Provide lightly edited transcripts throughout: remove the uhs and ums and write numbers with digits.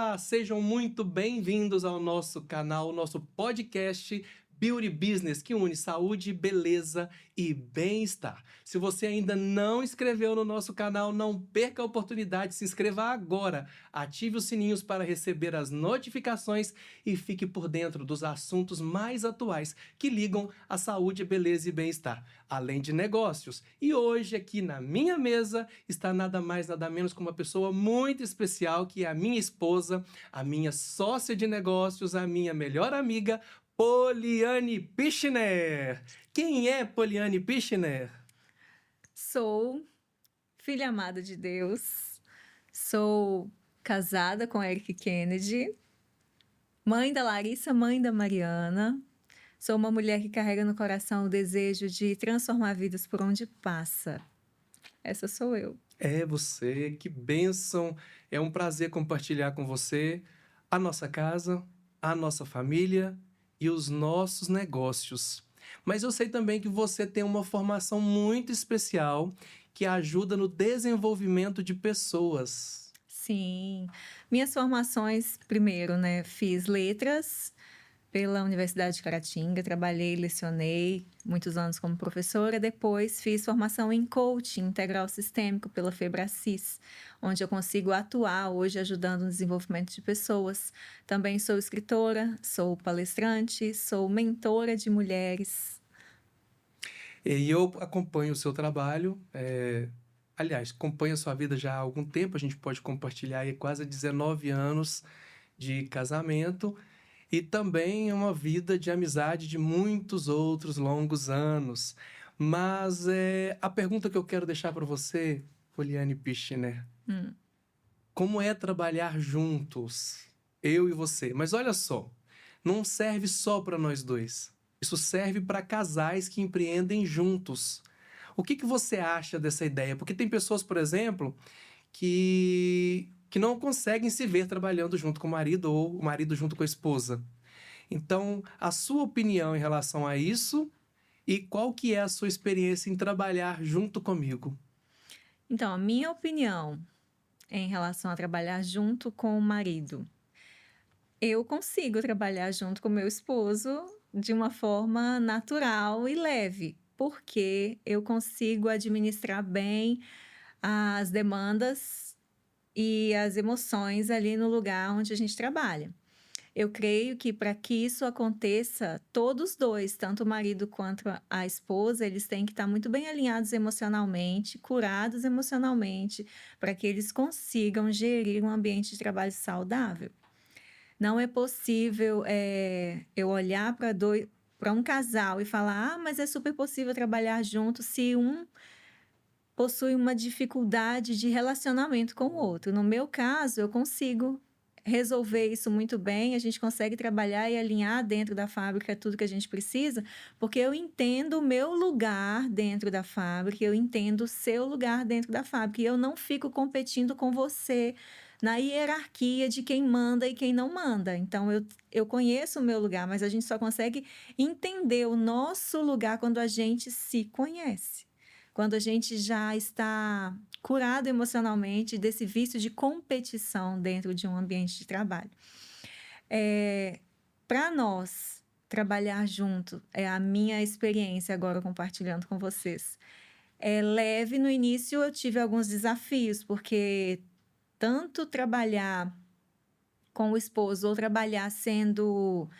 Olá, sejam muito bem-vindos ao nosso canal, nosso podcast Beauty Business, que une saúde, beleza e bem-estar. Se você ainda não inscreveu no nosso canal, não perca a oportunidade, se inscreva agora, ative os sininhos para receber as notificações e fique por dentro dos assuntos mais atuais que ligam à saúde, beleza e bem-estar, além de negócios. E hoje aqui na minha mesa está nada mais, nada menos que uma pessoa muito especial, que é a minha esposa, a minha sócia de negócios, a minha melhor amiga, Poliane Pichner. Quem é Poliane Pichner? Sou filha amada de Deus, sou casada com Eric Kennedy, mãe da Larissa, mãe da Mariana. Sou uma mulher que carrega no coração o desejo de transformar vidas por onde passa. Essa sou eu. É você, que bênção. É um prazer compartilhar com você a nossa casa, a nossa família e os nossos negócios. Mas eu sei também que você tem uma formação muito especial que ajuda no desenvolvimento de pessoas. Sim, minhas formações, primeiro, né, fiz letras pela Universidade de Caratinga, trabalhei, lecionei muitos anos como professora. Depois fiz formação em coaching integral sistêmico pela Febracis, onde eu consigo atuar hoje ajudando no desenvolvimento de pessoas. Também sou escritora, sou palestrante, sou mentora de mulheres. E eu acompanho o seu trabalho, aliás, acompanho a sua vida já há algum tempo, a gente pode compartilhar aí quase 19 anos de casamento e também uma vida de amizade de muitos outros longos anos. Mas a pergunta que eu quero deixar para você, Poliane Pichner, como é trabalhar juntos, eu e você? Mas olha só, não serve só para nós dois. Isso serve para casais que empreendem juntos. O que você acha dessa ideia? Porque tem pessoas, por exemplo, que não conseguem se ver trabalhando junto com o marido ou o marido junto com a esposa. Então, a sua opinião em relação a isso e qual que é a sua experiência em trabalhar junto comigo? Então, a minha opinião em relação a trabalhar junto com o marido. Eu consigo trabalhar junto com meu esposo de uma forma natural e leve, porque eu consigo administrar bem as demandas e as emoções ali no lugar onde a gente trabalha. Eu creio que para que isso aconteça, todos dois, tanto o marido quanto a esposa, eles têm que estar muito bem alinhados emocionalmente, curados emocionalmente, para que eles consigam gerir um ambiente de trabalho saudável. Não é possível eu olhar para um casal e falar: ah, mas é super possível trabalhar junto se um possui uma dificuldade de relacionamento com o outro. No meu caso, eu consigo resolver isso muito bem, a gente consegue trabalhar e alinhar dentro da fábrica tudo que a gente precisa, porque eu entendo o meu lugar dentro da fábrica, eu entendo o seu lugar dentro da fábrica, e eu não fico competindo com você na hierarquia de quem manda e quem não manda. Então, eu conheço o meu lugar, mas a gente só consegue entender o nosso lugar quando a gente se conhece. Quando a gente já está curado emocionalmente desse vício de competição dentro de um ambiente de trabalho. Para nós trabalhar junto, é a minha experiência agora compartilhando com vocês. É leve. No início eu tive alguns desafios, porque tanto trabalhar com o esposo ou trabalhar sendo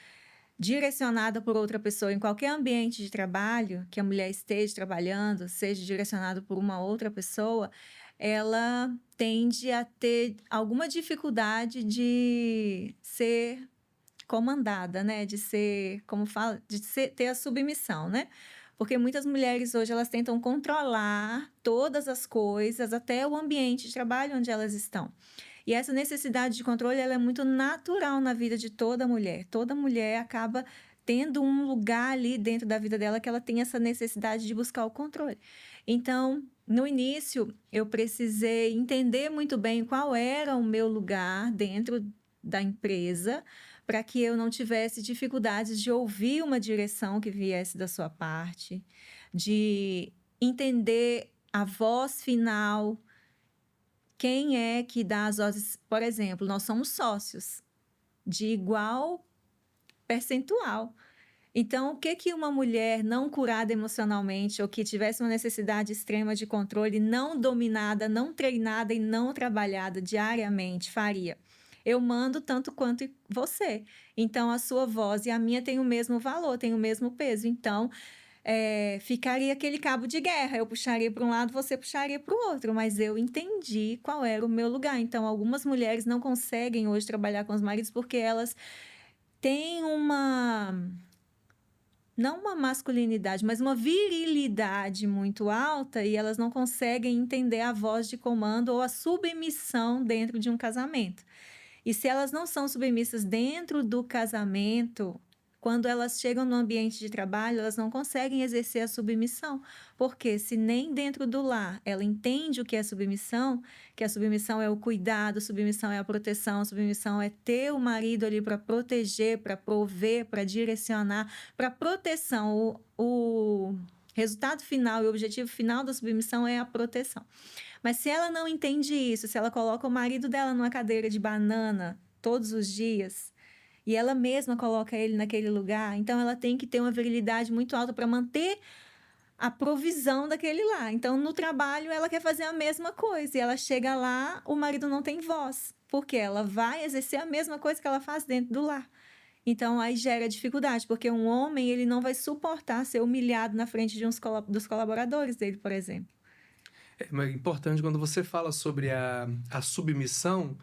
direcionada por outra pessoa em qualquer ambiente de trabalho que a mulher esteja trabalhando, seja direcionado por uma outra pessoa, ela tende a ter alguma dificuldade de ser comandada, né? De ser, como fala, ter a submissão, né? Porque muitas mulheres hoje elas tentam controlar todas as coisas, até o ambiente de trabalho onde elas estão. E essa necessidade de controle, ela é muito natural na vida de toda mulher. Toda mulher acaba tendo um lugar ali dentro da vida dela que ela tem essa necessidade de buscar o controle. Então, no início, eu precisei entender muito bem qual era o meu lugar dentro da empresa, para que eu não tivesse dificuldades de ouvir uma direção que viesse da sua parte, de entender a voz final quem é que dá as doses. Por exemplo, nós somos sócios de igual percentual. Então, o que que uma mulher não curada emocionalmente ou que tivesse uma necessidade extrema de controle, não dominada, não treinada e não trabalhada diariamente faria? Eu mando tanto quanto você. Então, a sua voz e a minha têm o mesmo valor, têm o mesmo peso. Então, ficaria aquele cabo de guerra. Eu puxaria para um lado, você puxaria para o outro. Mas eu entendi qual era o meu lugar. Então, algumas mulheres não conseguem hoje trabalhar com os maridos porque elas têm não uma masculinidade, mas uma virilidade muito alta e elas não conseguem entender a voz de comando ou a submissão dentro de um casamento. E se elas não são submissas dentro do casamento, quando elas chegam no ambiente de trabalho, elas não conseguem exercer a submissão. Porque se nem dentro do lar ela entende o que a submissão é o cuidado, a submissão é a proteção, a submissão é ter o marido ali para proteger, para prover, para direcionar, para proteção. O resultado final e o objetivo final da submissão é a proteção. Mas se ela não entende isso, se ela coloca o marido dela numa cadeira de banana todos os dias e ela mesma coloca ele naquele lugar, então ela tem que ter uma virilidade muito alta para manter a provisão daquele lar. Então, no trabalho, ela quer fazer a mesma coisa e ela chega lá, o marido não tem voz, porque ela vai exercer a mesma coisa que ela faz dentro do lar. Então, aí gera dificuldade, porque um homem ele não vai suportar ser humilhado na frente de dos colaboradores dele, por exemplo. É importante quando você fala sobre a submissão,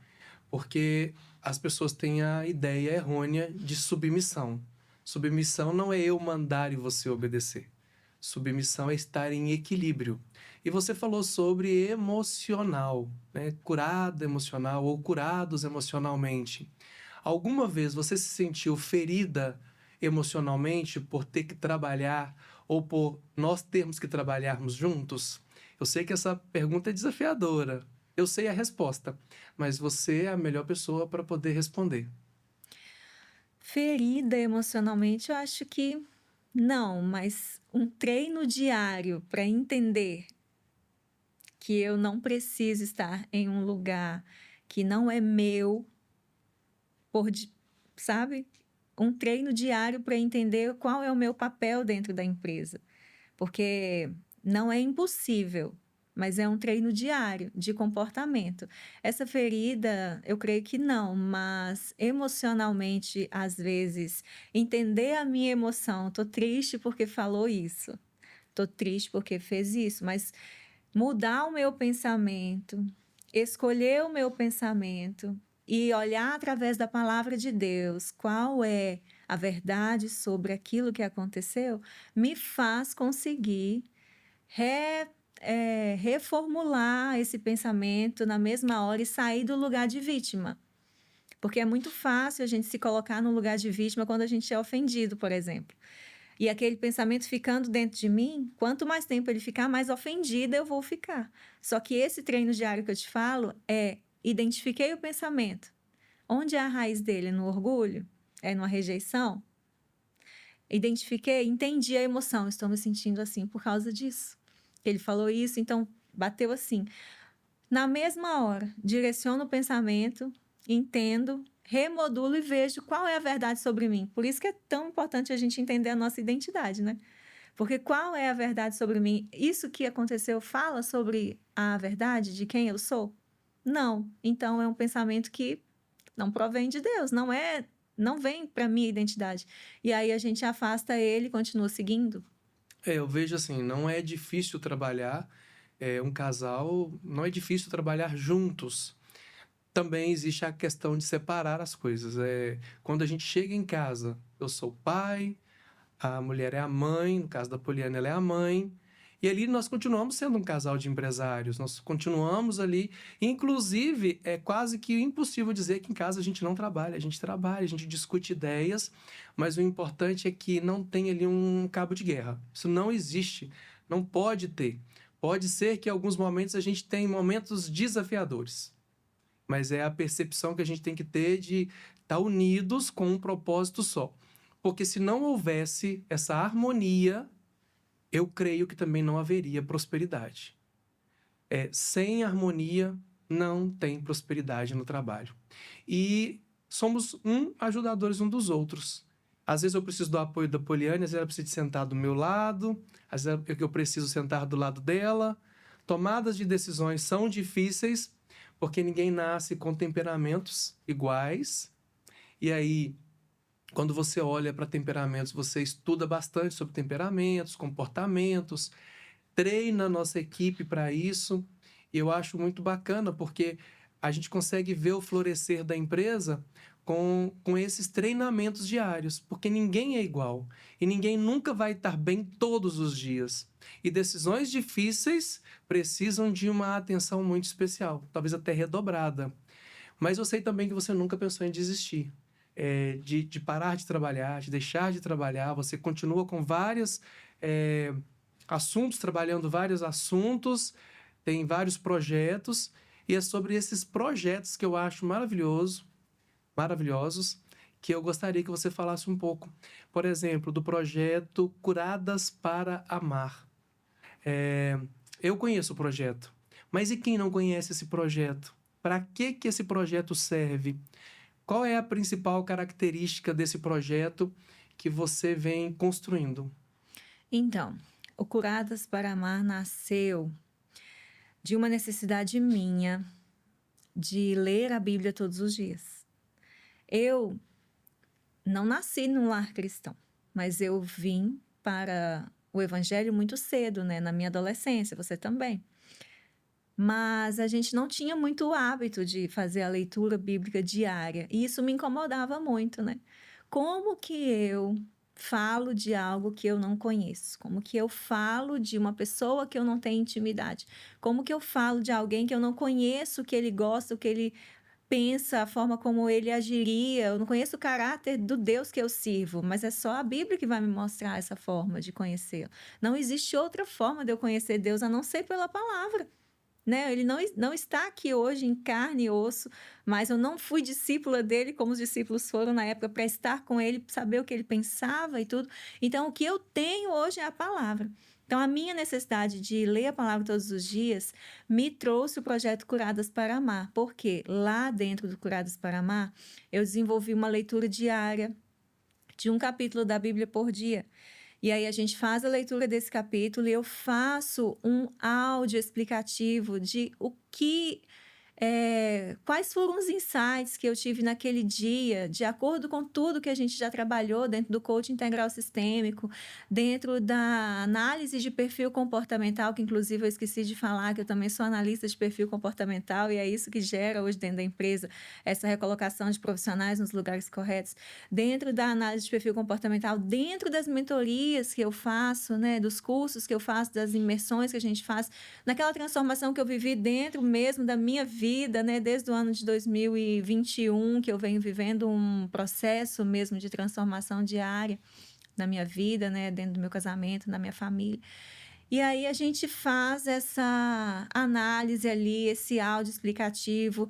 porque as pessoas têm a ideia errônea de submissão. Submissão não é eu mandar e você obedecer. Submissão é estar em equilíbrio. E você falou sobre emocional, né? Curado emocional ou curados emocionalmente. Alguma vez você se sentiu ferida emocionalmente por ter que trabalhar ou por nós termos que trabalharmos juntos? Eu sei que essa pergunta é desafiadora. Eu sei a resposta, mas você é a melhor pessoa para poder responder. Ferida emocionalmente, eu acho que não, mas um treino diário para entender que eu não preciso estar em um lugar que não é meu, sabe? Um treino diário para entender qual é o meu papel dentro da empresa. Porque não é impossível, mas é um treino diário de comportamento. Essa ferida, eu creio que não, mas emocionalmente, às vezes, entender a minha emoção. Tô triste porque falou isso. Tô triste porque fez isso, mas mudar o meu pensamento, escolher o meu pensamento e olhar através da palavra de Deus qual é a verdade sobre aquilo que aconteceu, me faz conseguir reformular esse pensamento na mesma hora e sair do lugar de vítima. Porque é muito fácil a gente se colocar no lugar de vítima quando a gente é ofendido, por exemplo. E aquele pensamento ficando dentro de mim, quanto mais tempo ele ficar, mais ofendida eu vou ficar. Só que esse treino diário que eu te falo é: identifiquei o pensamento. Onde é a raiz dele? No orgulho? É numa rejeição? Identifiquei, entendi a emoção. Estou me sentindo assim por causa disso. Ele falou isso, então bateu assim. Na mesma hora, direciono o pensamento, entendo, remodulo e vejo qual é a verdade sobre mim. Por isso que é tão importante a gente entender a nossa identidade, né? Porque qual é a verdade sobre mim? Isso que aconteceu fala sobre a verdade de quem eu sou? Não. Então é um pensamento que não provém de Deus, não vem para minha identidade. E aí a gente afasta ele e continua seguindo. Eu vejo assim, não é difícil trabalhar, um casal, não é difícil trabalhar juntos. Também existe a questão de separar as coisas. Quando a gente chega em casa, eu sou o pai, a mulher é a mãe, no caso da Poliana, ela é a mãe. E ali nós continuamos sendo um casal de empresários, nós continuamos ali. Inclusive, é quase que impossível dizer que em casa a gente não trabalha. A gente trabalha, a gente discute ideias, mas o importante é que não tem ali um cabo de guerra. Isso não existe, não pode ter. Pode ser que em alguns momentos a gente tenha momentos desafiadores, mas é a percepção que a gente tem que ter de estar unidos com um propósito só. Porque se não houvesse essa harmonia, eu creio que também não haveria prosperidade. Sem harmonia, não tem prosperidade no trabalho. E somos ajudadores um dos outros. Às vezes eu preciso do apoio da Poliane, às vezes ela precisa de sentar do meu lado, às vezes eu preciso sentar do lado dela. Tomadas de decisões são difíceis, porque ninguém nasce com temperamentos iguais. E aí, quando você olha para temperamentos, você estuda bastante sobre temperamentos, comportamentos, treina a nossa equipe para isso. E eu acho muito bacana, porque a gente consegue ver o florescer da empresa com esses treinamentos diários, porque ninguém é igual e ninguém nunca vai estar bem todos os dias. E decisões difíceis precisam de uma atenção muito especial, talvez até redobrada. Mas eu sei também que você nunca pensou em desistir, de parar de trabalhar, de deixar de trabalhar. Você continua com vários assuntos, trabalhando vários assuntos, tem vários projetos, e é sobre esses projetos que eu acho maravilhosos, que eu gostaria que você falasse um pouco. Por exemplo, do projeto Curadas para Amar. Eu conheço o projeto, mas e quem não conhece esse projeto? Para que esse projeto serve? Qual é a principal característica desse projeto que você vem construindo? Então, o Curadas para Amar nasceu de uma necessidade minha de ler a Bíblia todos os dias. Eu não nasci num lar cristão, mas eu vim para o Evangelho muito cedo, né? Na minha adolescência, você também. Mas a gente não tinha muito o hábito de fazer a leitura bíblica diária, e isso me incomodava muito, né? Como que eu falo de algo que eu não conheço? Como que eu falo de uma pessoa que eu não tenho intimidade? Como que eu falo de alguém que eu não conheço, o que ele gosta, o que ele pensa, a forma como ele agiria? Eu não conheço o caráter do Deus que eu sirvo, mas é só a Bíblia que vai me mostrar essa forma de conhecê-lo. Não existe outra forma de eu conhecer Deus a não ser pela palavra. Né? Ele não está aqui hoje em carne e osso, mas eu não fui discípula dele como os discípulos foram na época, para estar com ele, saber o que ele pensava e tudo. Então, o que eu tenho hoje é a palavra. Então, a minha necessidade de ler a palavra todos os dias me trouxe o projeto Curadas para Amar, porque lá dentro do Curadas para Amar, eu desenvolvi uma leitura diária de um capítulo da Bíblia por dia. E aí a gente faz a leitura desse capítulo e eu faço um áudio explicativo de quais foram os insights que eu tive naquele dia, de acordo com tudo que a gente já trabalhou dentro do coaching integral sistêmico, dentro da análise de perfil comportamental, que inclusive eu esqueci de falar que eu também sou analista de perfil comportamental, e é isso que gera hoje dentro da empresa essa recolocação de profissionais nos lugares corretos, dentro da análise de perfil comportamental, dentro das mentorias que eu faço, né, dos cursos que eu faço, das imersões que a gente faz, naquela transformação que eu vivi dentro mesmo da minha vida, né, desde o ano de 2021, que eu venho vivendo um processo mesmo de transformação diária na minha vida, né, dentro do meu casamento, na minha família. E aí a gente faz essa análise ali, esse áudio explicativo,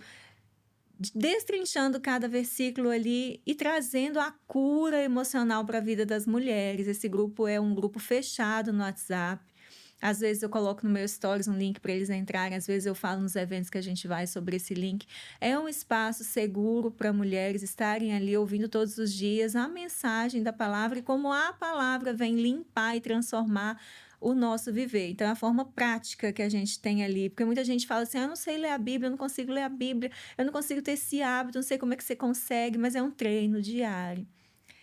destrinchando cada versículo ali e trazendo a cura emocional para a vida das mulheres. Esse grupo é um grupo fechado no WhatsApp. Às vezes eu coloco no meu stories um link para eles entrarem, às vezes eu falo nos eventos que a gente vai sobre esse link. É um espaço seguro para mulheres estarem ali ouvindo todos os dias a mensagem da palavra e como a palavra vem limpar e transformar o nosso viver. Então, é a forma prática que a gente tem ali. Porque muita gente fala assim, eu não sei ler a Bíblia, eu não consigo ler a Bíblia, eu não consigo ter esse hábito, não sei como é que você consegue, mas é um treino diário.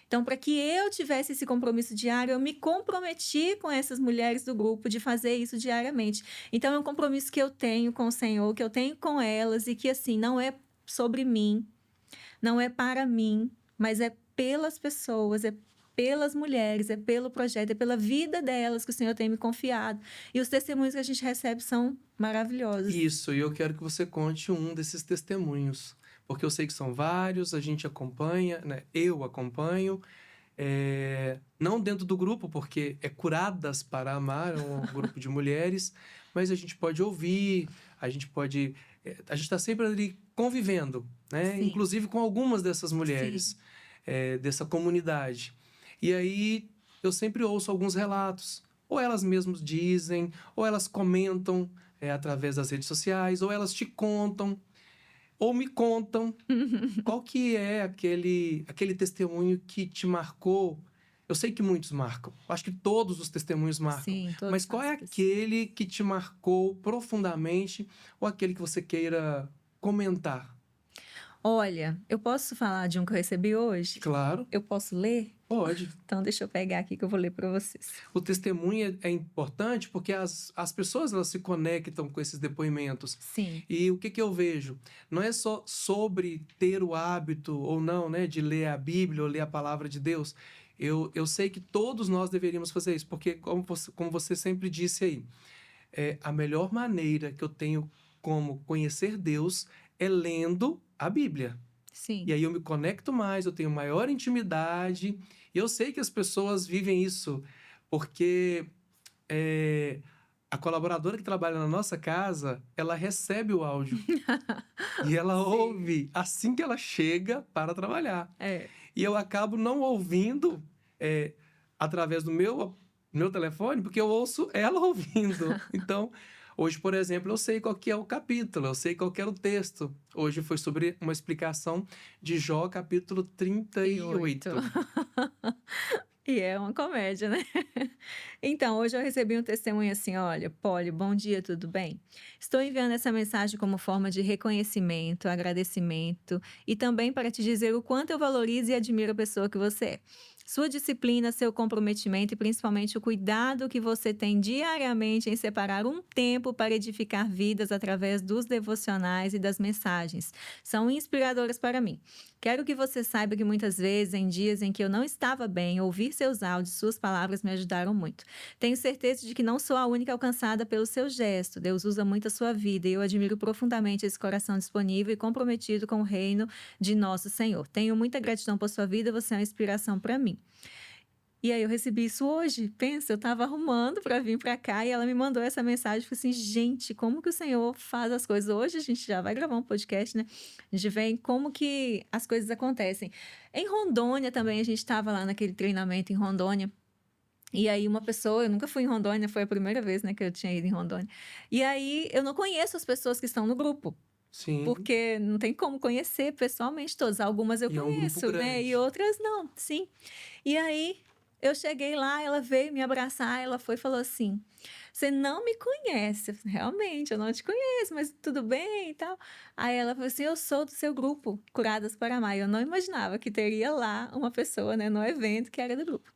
Então, para que eu tivesse esse compromisso diário, eu me comprometi com essas mulheres do grupo de fazer isso diariamente. Então, é um compromisso que eu tenho com o Senhor, que eu tenho com elas e que, assim, não é sobre mim, não é para mim, mas é pelas pessoas, é pelas mulheres, é pelo projeto, é pela vida delas que o Senhor tem me confiado. E os testemunhos que a gente recebe são maravilhosos. Isso, e eu quero que você conte um desses testemunhos, porque eu sei que são vários, a gente acompanha, né? Eu acompanho, não dentro do grupo, porque é Curadas para Amar, é um grupo de mulheres, mas a gente pode ouvir, a gente está sempre ali convivendo, né? Sim. Inclusive com algumas dessas mulheres, dessa comunidade. E aí eu sempre ouço alguns relatos, ou elas mesmas dizem, ou elas comentam através das redes sociais, ou elas te contam, ou me contam. Qual que é aquele testemunho que te marcou? Eu sei que muitos marcam. Acho que todos os testemunhos marcam. Sim, Mas todos qual é nós. aquele que te marcou profundamente ou aquele que você queira comentar? Olha, eu posso falar de um que eu recebi hoje? Claro, Eu posso ler? pode. Então deixa eu pegar aqui que eu vou ler para vocês. O testemunho é importante porque as pessoas elas se conectam com esses depoimentos. Sim, E o que eu vejo? Não é só sobre ter o hábito ou não, né, de ler a Bíblia ou ler a palavra de Deus. Eu sei que todos nós deveríamos fazer isso, porque como você sempre disse aí, a melhor maneira que eu tenho como conhecer Deus é lendo a Bíblia. sim. E aí eu me conecto mais, eu tenho maior intimidade. E eu sei que as pessoas vivem isso porque a colaboradora que trabalha na nossa casa, ela recebe o áudio e ela Sim. ouve assim que ela chega para trabalhar. É. E eu acabo não ouvindo através do meu telefone, porque eu ouço ela ouvindo. Então, hoje, por exemplo, eu sei qual que é o capítulo, eu sei qual que era o texto. Hoje foi sobre uma explicação de Jó, capítulo 38. E é uma comédia, né? Então, hoje eu recebi um testemunho assim: olha, Polly, bom dia, tudo bem? Estou enviando essa mensagem como forma de reconhecimento, agradecimento e também para te dizer o quanto eu valorizo e admiro a pessoa que você é. Sua disciplina, seu comprometimento e principalmente o cuidado que você tem diariamente em separar um tempo para edificar vidas através dos devocionais e das mensagens são inspiradoras para mim. Quero que você saiba que muitas vezes, em dias em que eu não estava bem, ouvir seus áudios, suas palavras me ajudaram muito. Tenho certeza de que não sou a única alcançada pelo seu gesto. Deus usa muito a sua vida e eu admiro profundamente esse coração disponível e comprometido com o reino de nosso Senhor. Tenho muita gratidão por sua vida, você é uma inspiração para mim. E aí eu recebi isso hoje. Pensa, eu estava arrumando para vir para cá e ela me mandou essa mensagem. Falei assim, gente, como que o Senhor faz as coisas? Hoje a gente já vai gravar um podcast, né? A gente vê como que as coisas acontecem. Em Rondônia também, a gente estava lá naquele treinamento em Rondônia. E aí uma pessoa, eu nunca fui em Rondônia, foi a primeira vez, né, que eu tinha ido em Rondônia. E aí eu não conheço as pessoas que estão no grupo. Sim, Porque não tem como conhecer pessoalmente todas. Algumas eu e é um grupo conheço, né? E grande. outras não, sim. E aí eu cheguei lá, ela veio me abraçar, ela foi e falou assim: Você não me conhece. Eu falei, realmente, eu não te conheço, mas tudo bem e tal. Aí ela falou assim: Eu sou do seu grupo, Curadas para Amar. Eu não imaginava que teria lá uma pessoa, né, no evento que era do grupo.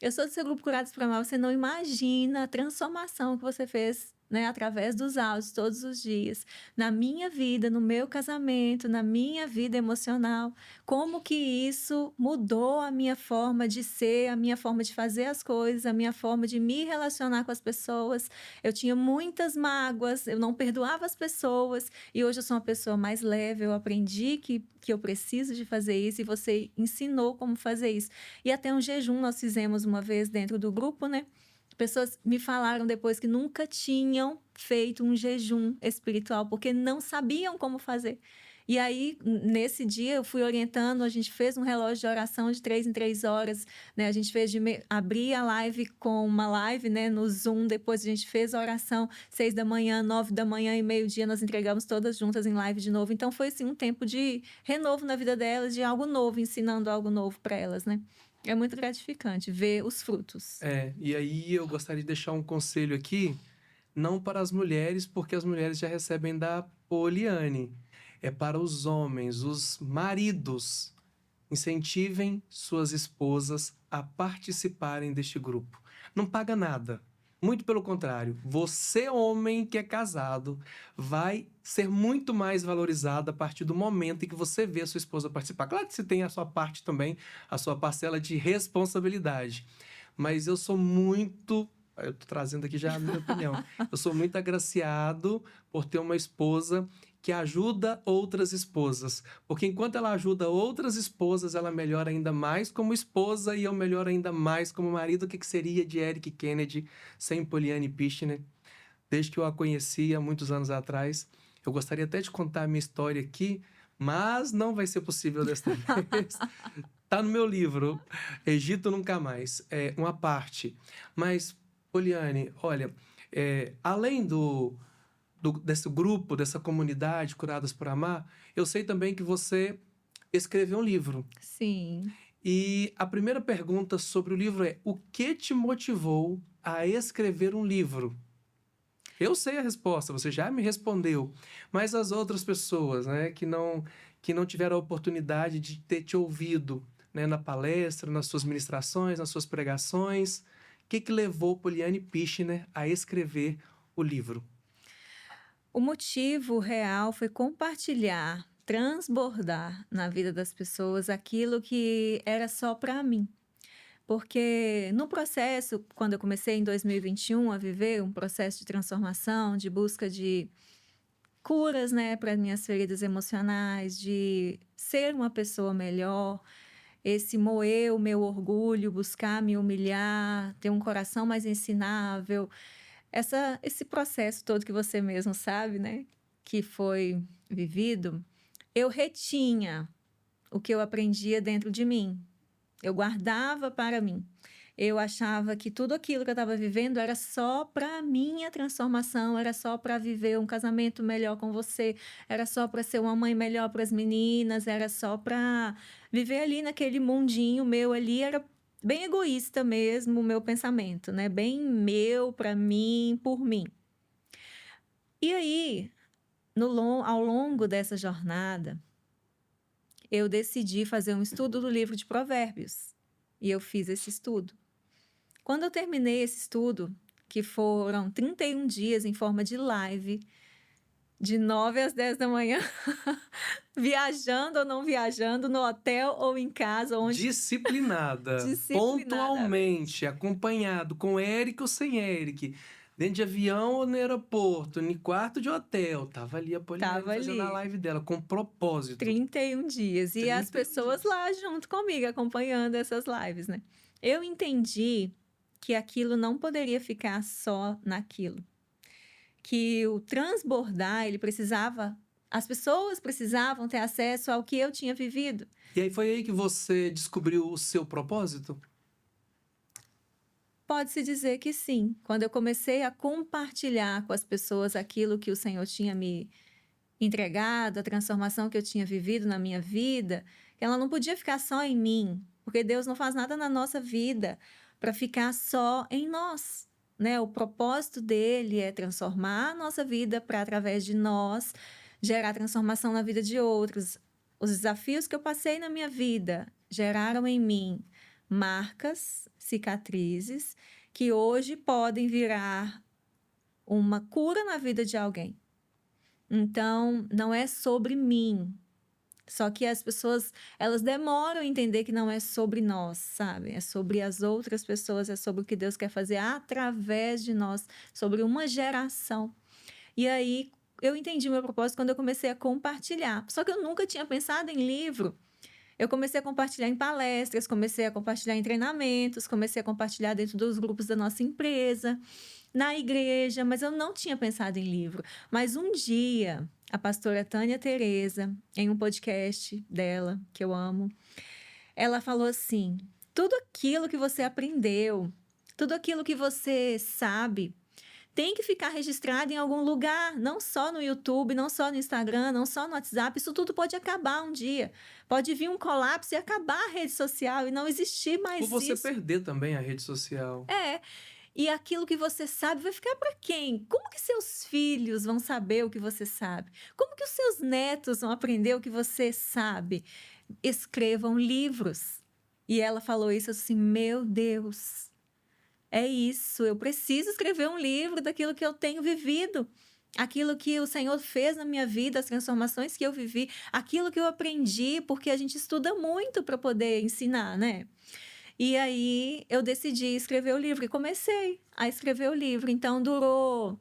Eu sou do seu grupo Curados para Amar. Você não imagina a transformação que você fez, né, através dos áudios todos os dias, na minha vida, no meu casamento, na minha vida emocional. Como que isso mudou a minha forma de ser, a minha forma de fazer as coisas, a minha forma de me relacionar com as pessoas. Eu tinha muitas mágoas, eu não perdoava as pessoas e hoje eu sou uma pessoa mais leve. Eu aprendi que eu preciso de fazer isso e você ensinou como fazer isso. E até um jejum nós fizemos uma vez dentro do grupo, né? Pessoas me falaram depois que nunca tinham feito um jejum espiritual, porque não sabiam como fazer. E aí, nesse dia, eu fui orientando, a gente fez um relógio de oração de 3 em 3 horas, né? A gente fez abrir a live com uma live, né, no Zoom, depois a gente fez a oração 6 da manhã, 9 da manhã e meio-dia, nós entregamos todas juntas em live de novo. Então, foi assim, um tempo de renovo na vida delas, de algo novo, ensinando algo novo para elas, né? É muito gratificante ver os frutos. E aí eu gostaria de deixar um conselho aqui, não para as mulheres, porque as mulheres já recebem da Poliane. É para os homens, os maridos. Incentivem suas esposas a participarem deste grupo. Não paga nada. Muito pelo contrário, você, homem que é casado, vai ser muito mais valorizado a partir do momento em que você vê a sua esposa participar. Claro que você tem a sua parte também, a sua parcela de responsabilidade. Mas eu sou muito. Eu estou trazendo aqui já a minha opinião. Eu sou muito agraciado por ter uma esposa que ajuda outras esposas. Porque enquanto ela ajuda outras esposas, ela melhora ainda mais como esposa e eu melhoro ainda mais como marido. O que seria de Eric Kennedy sem Poliane Pichner? Desde que eu a conheci há muitos anos atrás. Eu gostaria até de contar a minha história aqui, mas não vai ser possível desta vez. Tá no meu livro, Egito Nunca Mais. É uma parte. Mas, Poliane, olha, além desse grupo, dessa comunidade Curadas por Amar, eu sei também que você escreveu um livro. Sim. E a primeira pergunta sobre o livro é: o que te motivou a escrever um livro? Eu sei a resposta, você já me respondeu, mas as outras pessoas, né, que não tiveram a oportunidade de ter te ouvido, né, na palestra, nas suas ministrações, nas suas pregações, o que levou Poliane Pichner a escrever o livro? O motivo real foi compartilhar, transbordar na vida das pessoas aquilo que era só para mim. Porque no processo, quando eu comecei em 2021 a viver um processo de transformação, de busca de curas, né, para minhas feridas emocionais, de ser uma pessoa melhor, esse moer o meu orgulho, buscar me humilhar, ter um coração mais ensinável, esse processo todo que você mesmo sabe, né, que foi vivido, eu retinha o que eu aprendia dentro de mim. Eu guardava para mim. Eu achava que tudo aquilo que eu estava vivendo era só para minha transformação, era só para viver um casamento melhor com você, era só para ser uma mãe melhor para as meninas, era só para viver ali naquele mundinho meu ali, era bem egoísta mesmo o meu pensamento, né? Bem meu, para mim, por mim. E aí, ao longo dessa jornada, eu decidi fazer um estudo do livro de Provérbios. E eu fiz esse estudo. Quando eu terminei esse estudo, que foram 31 dias em forma de live, de 9 às 10 da manhã, viajando ou não viajando, no hotel ou em casa, onde Disciplinada, disciplinadamente. pontualmente, acompanhado, com Eric ou sem Eric, dentro de avião ou no aeroporto, no quarto de hotel, tava ali a Poliane Tava fazendo a ali live dela, com propósito. 31 dias. E as 31 pessoas dias. lá junto comigo, acompanhando essas lives, né? Eu entendi que aquilo não poderia ficar só naquilo. Que o transbordar, as pessoas precisavam ter acesso ao que eu tinha vivido. E aí foi aí que você descobriu o seu propósito? Pode-se dizer que sim. Quando eu comecei a compartilhar com as pessoas aquilo que o Senhor tinha me entregado, a transformação que eu tinha vivido na minha vida, ela não podia ficar só em mim, porque Deus não faz nada na nossa vida para ficar só em nós, né? O propósito dele é transformar a nossa vida para, através de nós, gerar transformação na vida de outros. Os desafios que eu passei na minha vida geraram em mim marcas, cicatrizes, que hoje podem virar uma cura na vida de alguém. Então, não é sobre mim. Só que as pessoas, elas demoram a entender que não é sobre nós, sabe? É sobre as outras pessoas, é sobre o que Deus quer fazer através de nós, sobre uma geração. E aí, eu entendi o meu propósito quando eu comecei a compartilhar. Só que eu nunca tinha pensado em livro. Eu comecei a compartilhar em palestras, comecei a compartilhar em treinamentos, comecei a compartilhar dentro dos grupos da nossa empresa, na igreja, mas eu não tinha pensado em livro. Mas um dia, a pastora Tânia Tereza, em um podcast dela, que eu amo, ela falou assim: tudo aquilo que você aprendeu, tudo aquilo que você sabe, tem que ficar registrado em algum lugar, não só no YouTube, não só no Instagram, não só no WhatsApp. Isso tudo pode acabar um dia. Pode vir um colapso e acabar a rede social e não existir mais Ou você isso. perder também a rede social. E aquilo que você sabe vai ficar para quem? Como que seus filhos vão saber o que você sabe? Como que os seus netos vão aprender o que você sabe? Escrevam livros. E ela falou isso assim: meu Deus, é isso, eu preciso escrever um livro daquilo que eu tenho vivido, aquilo que o Senhor fez na minha vida, as transformações que eu vivi, aquilo que eu aprendi, porque a gente estuda muito para poder ensinar, né? E aí eu decidi escrever o livro e comecei a escrever o livro. Então durou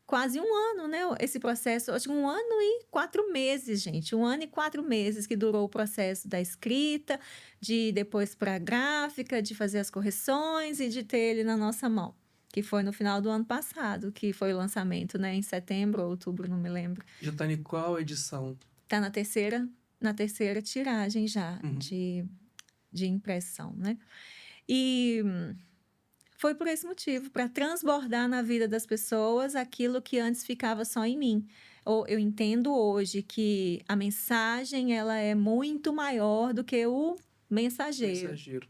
quase um ano, né? Esse processo, acho que 1 ano e 4 meses, gente. 1 ano e 4 meses que durou o processo da escrita, de depois para a gráfica, de fazer as correções e de ter ele na nossa mão. Que foi no final do ano passado, que foi o lançamento, né? Em setembro ou outubro, não me lembro. Já tá em qual edição? Tá na terceira tiragem já Uhum. de impressão, né? E Foi por esse motivo, para transbordar na vida das pessoas aquilo que antes ficava só em mim. Ou eu entendo hoje que a mensagem ela é muito maior do que o mensageiro. Mensageiro.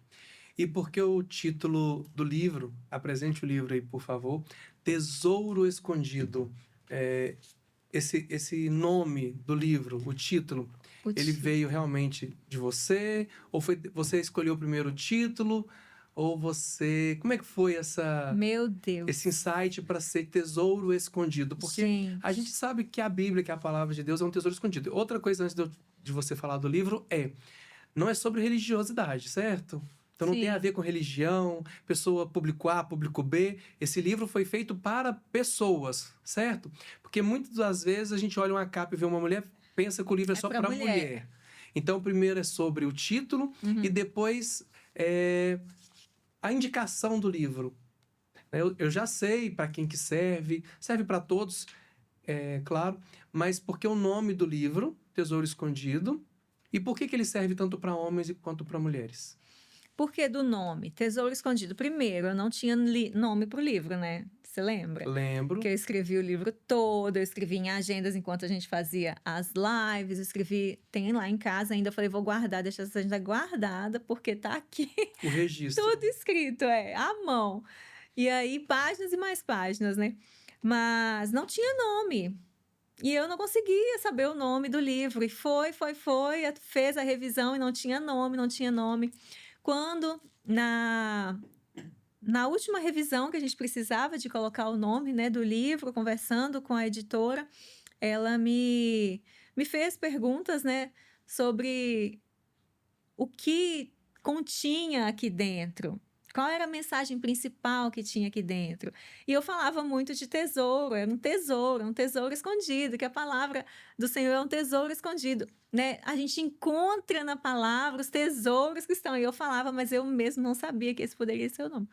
E por que o título do livro? Apresente o livro aí, por favor. Tesouro Escondido. Esse nome do livro, o título, O ele ti- veio realmente de você? Ou foi você escolheu primeiro o título? Ou você... Como é que foi Meu esse Deus. insight para ser tesouro escondido? Porque a gente Gente, sabe que a Bíblia, que é a palavra de Deus, é um tesouro escondido. Outra coisa antes de você falar do livro não é sobre religiosidade, certo? Então não tem a sim, ver com religião, pessoa público A, público B. Esse livro foi feito para pessoas, certo? Porque muitas das vezes a gente olha uma capa e vê uma mulher, pensa que o livro é é só para para mulher. mulher. Então, primeiro é sobre o título e Uhum. depois a indicação do livro. Eu já sei para quem que serve para todos, claro, mas por que o nome do livro, Tesouro Escondido, e por que ele serve tanto para homens quanto para mulheres? Por que do nome? Tesouro Escondido. Primeiro, eu não tinha nome para o livro, né? Você lembra? Que Lembro. eu escrevi o livro todo, eu escrevi em agendas enquanto a gente fazia as lives, eu escrevi, tem lá em casa ainda, eu falei, vou guardar, deixar essa agenda guardada, porque tá aqui O registro. tudo escrito, à mão. E aí, páginas e mais páginas, né? Mas não tinha nome. E eu não conseguia saber o nome do livro. E foi, fez a revisão e não tinha nome, não tinha nome. Quando na última revisão que a gente precisava de colocar o nome, né, do livro, conversando com a editora, ela me fez perguntas, né, sobre o que continha aqui dentro. Qual era a mensagem principal que tinha aqui dentro? E eu falava muito de tesouro, era um tesouro escondido, que a palavra do Senhor é um tesouro escondido, né? A gente encontra na palavra os tesouros que estão. E eu falava, mas eu mesmo não sabia que esse poderia ser o nome.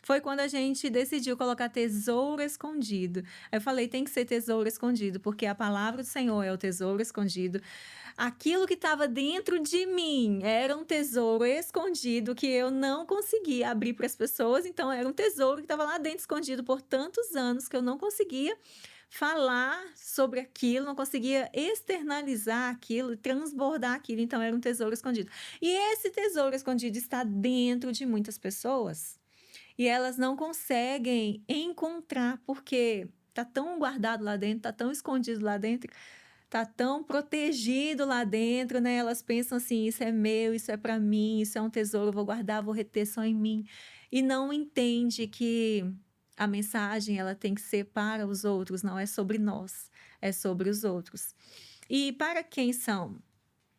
Foi quando a gente decidiu colocar tesouro escondido. Aí eu falei, tem que ser tesouro escondido, porque a palavra do Senhor é o tesouro escondido. Aquilo que estava dentro de mim era um tesouro escondido que eu não conseguia abrir para as pessoas, então era um tesouro que estava lá dentro escondido por tantos anos que eu não conseguia falar sobre aquilo, não conseguia externalizar aquilo, transbordar aquilo, então era um tesouro escondido. E esse tesouro escondido está dentro de muitas pessoas e elas não conseguem encontrar porque tá tão guardado lá dentro, tá tão escondido lá dentro, tá tão protegido lá dentro, né? Elas pensam assim: isso é meu, isso é para mim, isso é um tesouro, eu vou guardar, vou reter só em mim. E não entende que a mensagem ela tem que ser para os outros, não é sobre nós, é sobre os outros. E para quem são?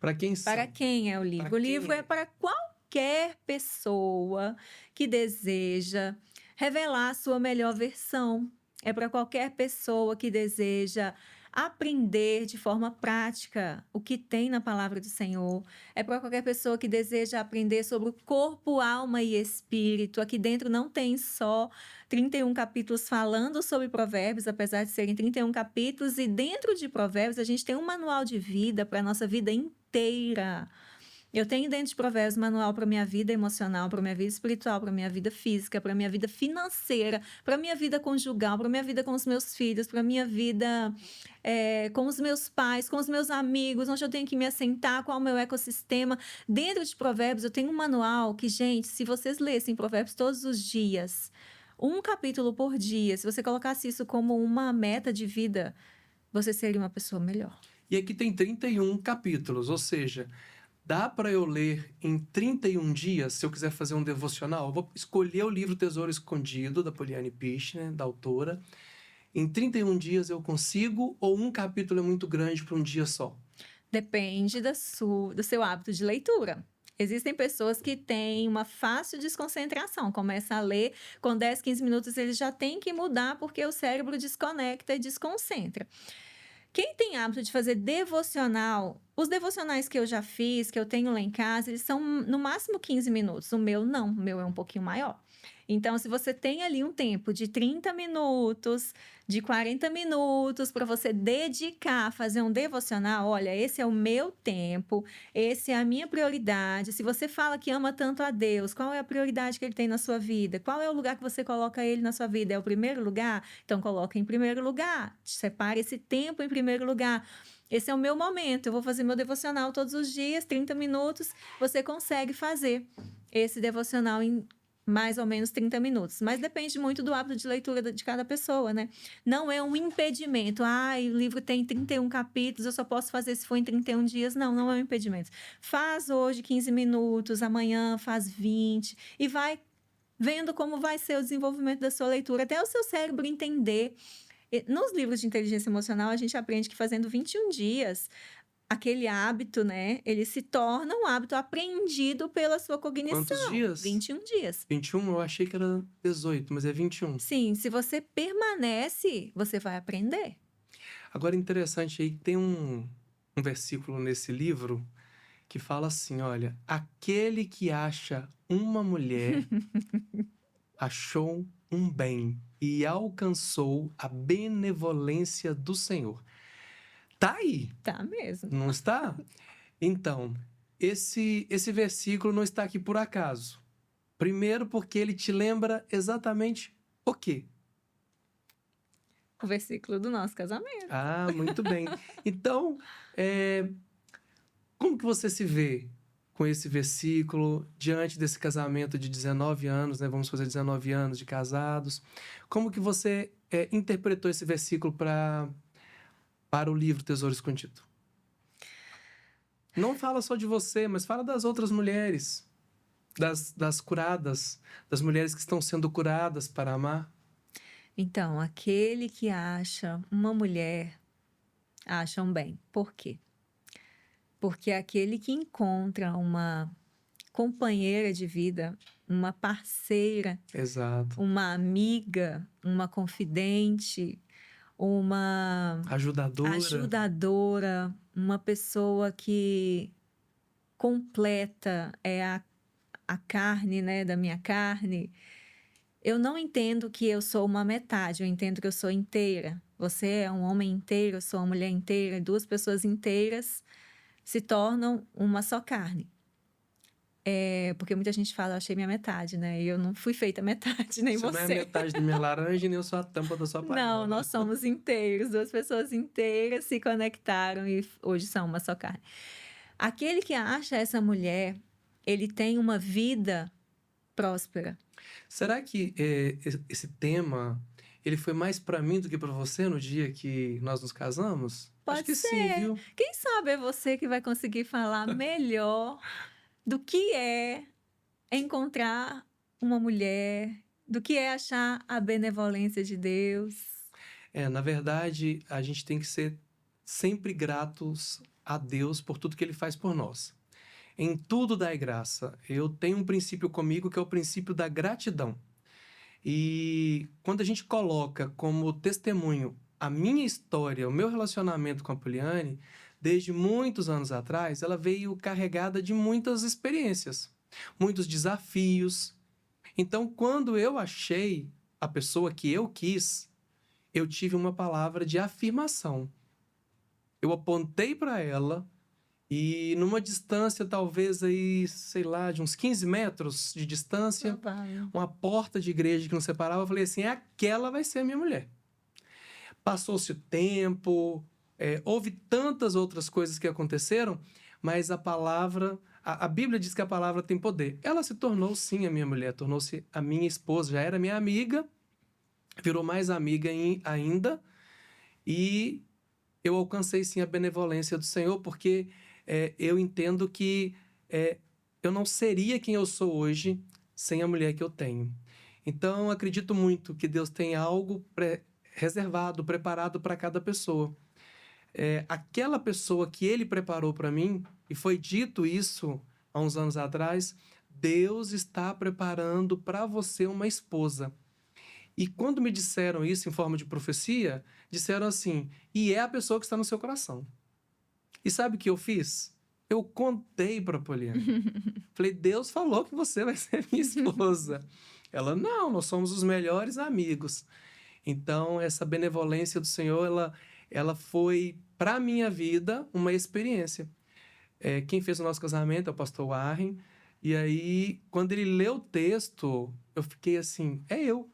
Para quem Para são? quem é o Para livro? O quem livro é é? para qualquer pessoa que deseja revelar a sua melhor versão. É para qualquer pessoa que deseja aprender de forma prática o que tem na palavra do Senhor. É para qualquer pessoa que deseja aprender sobre o corpo, alma e espírito. Aqui dentro não tem só 31 capítulos falando sobre provérbios, apesar de serem 31 capítulos, e dentro de provérbios a gente tem um manual de vida para a nossa vida inteira. Eu tenho dentro de provérbios manual para minha vida emocional, para minha vida espiritual, para minha vida física, para minha vida financeira, para minha vida conjugal, para minha vida com os meus filhos, para minha vida com os meus pais, com os meus amigos, onde eu tenho que me assentar, qual é o meu ecossistema. Dentro de provérbios eu tenho um manual que, gente, se vocês lessem provérbios todos os dias, um capítulo por dia, se você colocasse isso como uma meta de vida, você seria uma pessoa melhor. E aqui tem 31 capítulos, ou seja, dá para eu ler em 31 dias, se eu quiser fazer um devocional? Eu vou escolher o livro Tesouro Escondido, da Poliane Pichner, da autora. Em 31 dias eu consigo, ou um capítulo é muito grande para um dia só? Depende do seu hábito de leitura. Existem pessoas que têm uma fácil desconcentração, começa a ler, com 10, 15 minutos eles já têm que mudar porque o cérebro desconecta e desconcentra. Quem tem hábito de fazer devocional, os devocionais que eu já fiz, que eu tenho lá em casa, eles são no máximo 15 minutos. O meu não, o meu é um pouquinho maior. Então, se você tem ali um tempo de 30 minutos, de 40 minutos para você dedicar a fazer um devocional, olha, esse é o meu tempo, esse é a minha prioridade. Se você fala que ama tanto a Deus, qual é a prioridade que ele tem na sua vida? Qual é o lugar que você coloca ele na sua vida? É o primeiro lugar? Então, coloca em primeiro lugar. Separe esse tempo em primeiro lugar. Esse é o meu momento. Eu vou fazer meu devocional todos os dias, 30 minutos. Você consegue fazer esse devocional em mais ou menos 30 minutos. Mas depende muito do hábito de leitura de cada pessoa, né? Não é um impedimento. Ah, o livro tem 31 capítulos, eu só posso fazer se for em 31 dias. Não, não é um impedimento. Faz hoje 15 minutos, amanhã faz 20 e vai vendo como vai ser o desenvolvimento da sua leitura, até o seu cérebro entender. Nos livros de inteligência emocional, a gente aprende que fazendo 21 dias, aquele hábito, né, ele se torna um hábito aprendido pela sua Quantos cognição. dias? 21 dias. 21? Eu achei que era 18, mas é 21. Sim, se você permanece, você vai aprender. Agora, interessante aí, tem um versículo nesse livro que fala assim, olha, aquele que acha uma mulher achou um bem e alcançou a benevolência do Senhor. Tá aí, Tá mesmo. não está? Então, esse versículo não está aqui por acaso. Primeiro porque ele te lembra exatamente o quê? O versículo do nosso casamento. Ah, muito bem. Então, como que você se vê com esse versículo diante desse casamento de 19 anos, né? Vamos fazer 19 anos de casados. Como que você interpretou esse versículo para o livro Tesouro Escondido? Não fala só de você, mas fala das outras mulheres, das curadas, das mulheres que estão sendo curadas para amar. Então, aquele que acha uma mulher, acha um bem. Por quê? Porque aquele que encontra uma companheira de vida, uma parceira, Exato. uma amiga, uma confidente, uma ajudadora, uma pessoa que completa a carne, né, da minha carne. Eu não entendo que eu sou uma metade, eu entendo que eu sou inteira. Você é um homem inteiro, eu sou uma mulher inteira, duas pessoas inteiras se tornam uma só carne. Porque muita gente fala, eu achei minha metade, né? E eu não fui feita metade, nem Você você. não é metade da minha laranja, nem eu sou a tampa da sua panela. Não, nós somos inteiros. Duas pessoas inteiras se conectaram e hoje são uma só carne. Aquele que acha essa mulher, ele tem uma vida próspera. Será que esse tema ele foi mais para mim do que para você no dia que nós nos casamos? Pode Acho que ser. sim, viu? Quem sabe é você que vai conseguir falar melhor do que é encontrar uma mulher, do que é achar a benevolência de Deus. Na verdade, a gente tem que ser sempre gratos a Deus por tudo que Ele faz por nós. Em tudo dai graça. Eu tenho um princípio comigo que é o princípio da gratidão. E quando a gente coloca como testemunho a minha história, o meu relacionamento com a Poliane, desde muitos anos atrás, ela veio carregada de muitas experiências, muitos desafios. Então, quando eu achei a pessoa que eu quis, eu tive uma palavra de afirmação. Eu apontei para ela e numa distância talvez aí, sei lá, de uns 15 metros de distância, uma porta de igreja que nos separava, eu falei assim, aquela vai ser a minha mulher. Passou-se o tempo, houve tantas outras coisas que aconteceram, mas a palavra, a Bíblia diz que a palavra tem poder. Ela se tornou sim a minha mulher, tornou-se a minha esposa, já era minha amiga, virou mais amiga ainda, e eu alcancei sim a benevolência do Senhor, porque eu entendo que eu não seria quem eu sou hoje sem a mulher que eu tenho. Então, acredito muito que Deus tem algo reservado, preparado para cada pessoa. Aquela pessoa que Ele preparou para mim, e foi dito isso há uns anos atrás, Deus está preparando para você uma esposa. E quando me disseram isso em forma de profecia, disseram assim, e é a pessoa que está no seu coração. E sabe o que eu fiz? Eu contei para a Poliane. Falei, Deus falou que você vai ser minha esposa. Ela, não, nós somos os melhores amigos. Então, essa benevolência do Senhor, ela foi, para a minha vida, uma experiência. Quem fez o nosso casamento é o pastor Warren. E aí, quando ele leu o texto, eu fiquei assim, é eu.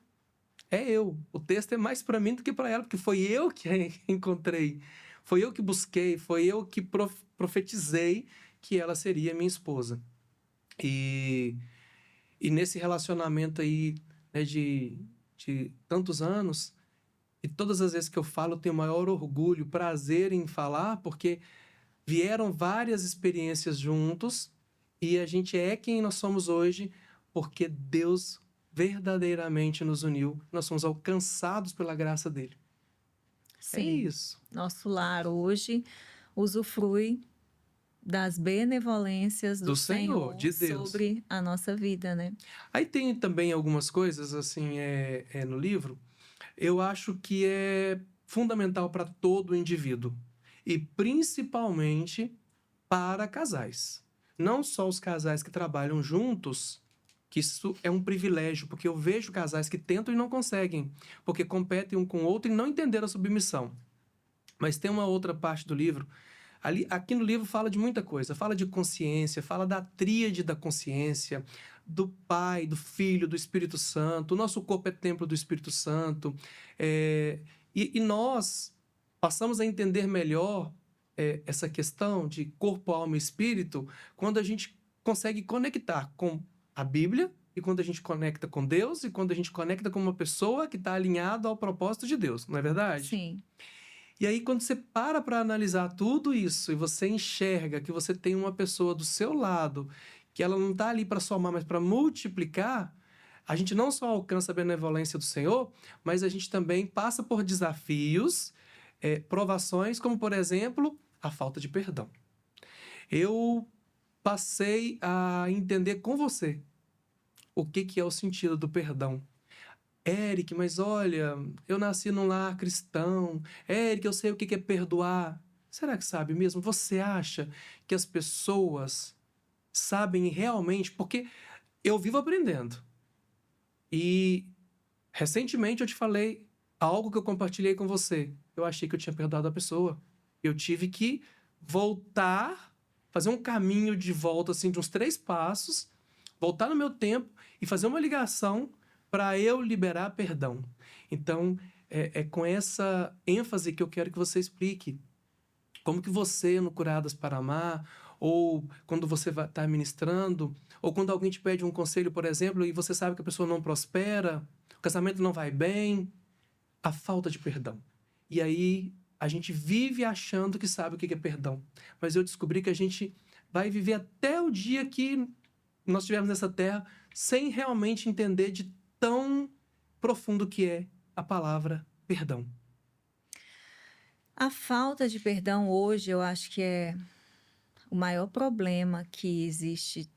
É eu. O texto é mais para mim do que para ela, porque foi eu que a encontrei. Foi eu que busquei, foi eu que profetizei que ela seria minha esposa. E, e nesse relacionamento aí, né, de tantos anos, e todas as vezes que eu falo, eu tenho maior orgulho, prazer em falar, porque vieram várias experiências juntos e a gente é quem nós somos hoje porque Deus verdadeiramente nos uniu. Nós somos alcançados pela graça dele. É Sim, isso. nosso lar hoje usufrui das benevolências do Do Senhor, Senhor de Deus. sobre a nossa vida, né? Aí tem também algumas coisas, assim, no livro, eu acho que é fundamental para todo indivíduo. E principalmente para casais. Não só os casais que trabalham juntos, que isso é um privilégio, porque eu vejo casais que tentam e não conseguem, porque competem um com o outro e não entenderam a submissão. Mas tem uma outra parte do livro. Aqui no livro fala de muita coisa. Fala de consciência, fala da tríade da consciência, do Pai, do Filho, do Espírito Santo. O nosso corpo é templo do Espírito Santo. E nós passamos a entender melhor essa questão de corpo, alma e espírito quando a gente consegue conectar com a Bíblia e quando a gente conecta com Deus e quando a gente conecta com uma pessoa que está alinhada ao propósito de Deus, não é verdade? Sim. E aí, quando você para analisar tudo isso e você enxerga que você tem uma pessoa do seu lado, que ela não está ali para somar, mas para multiplicar, a gente não só alcança a benevolência do Senhor, mas a gente também passa por desafios, provações, como, por exemplo, a falta de perdão. Eu passei a entender com você o que é o sentido do perdão. Eric, mas olha, eu nasci num lar cristão. Eric, eu sei o que é perdoar. Será que sabe mesmo? Você acha que as pessoas sabem realmente? Porque eu vivo aprendendo. E recentemente eu te falei algo que eu compartilhei com você. Eu achei que eu tinha perdoado a pessoa. Eu tive que voltar, fazer um caminho de volta, assim, de uns 3 passos, voltar no meu tempo e fazer uma ligação para eu liberar perdão. Então, é com essa ênfase que eu quero que você explique como que você, no Curadas para Amar, ou quando você está ministrando, ou quando alguém te pede um conselho, por exemplo, e você sabe que a pessoa não prospera, o casamento não vai bem, a falta de perdão. E aí a gente vive achando que sabe o que é perdão. Mas eu descobri que a gente vai viver até o dia que nós estivermos nessa terra sem realmente entender de tão profundo que é a palavra perdão. A falta de perdão hoje, eu acho que é o maior problema que existe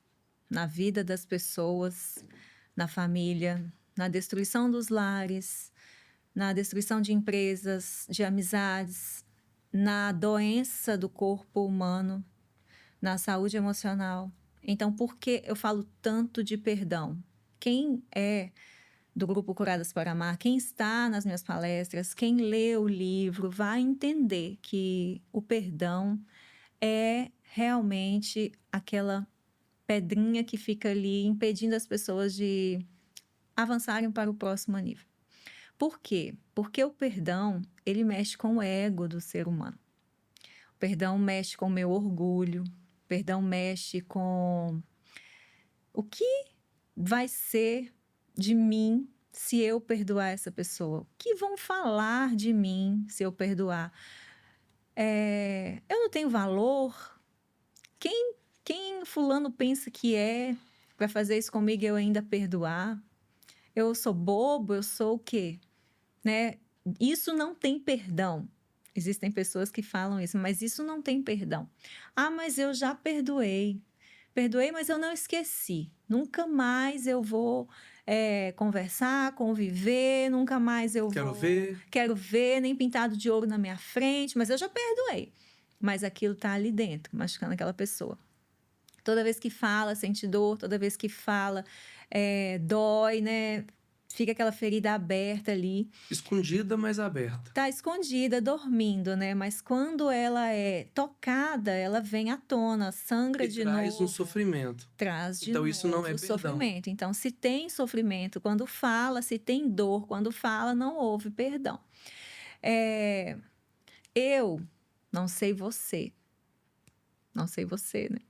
na vida das pessoas, na família, na destruição dos lares, na destruição de empresas, de amizades, na doença do corpo humano, na saúde emocional. Então, por que eu falo tanto de perdão? Quem é do Grupo Curadas para Amar, quem está nas minhas palestras, quem lê o livro, vai entender que o perdão é realmente aquela pedrinha que fica ali impedindo as pessoas de avançarem para o próximo nível. Por quê? Porque o perdão, ele mexe com o ego do ser humano. O perdão mexe com o meu orgulho, o perdão mexe com o que vai ser de mim se eu perdoar essa pessoa. O que vão falar de mim se eu perdoar? Eu não tenho valor? Quem fulano pensa que é para fazer isso comigo e eu ainda perdoar? Eu sou bobo? Eu sou o quê? Né? Isso não tem perdão. Existem pessoas que falam isso, mas isso não tem perdão. Ah, mas eu já perdoei. Perdoei, mas eu não esqueci. Nunca mais eu vou conversar, conviver, nunca mais eu Quero vou... ver. Quero ver, nem pintado de ouro na minha frente, mas eu já perdoei. Mas aquilo está ali dentro, machucando aquela pessoa. Toda vez que fala, sente dor, toda vez que fala, dói, né? Fica aquela ferida aberta ali. Escondida, mas aberta. Tá escondida, dormindo, né? Mas quando ela é tocada, ela vem à tona, sangra E de traz um novo, sofrimento. traz de Então isso não é novo o perdão. sofrimento. Então, se tem sofrimento quando fala, se tem dor quando fala, não houve perdão. Eu não sei você, né?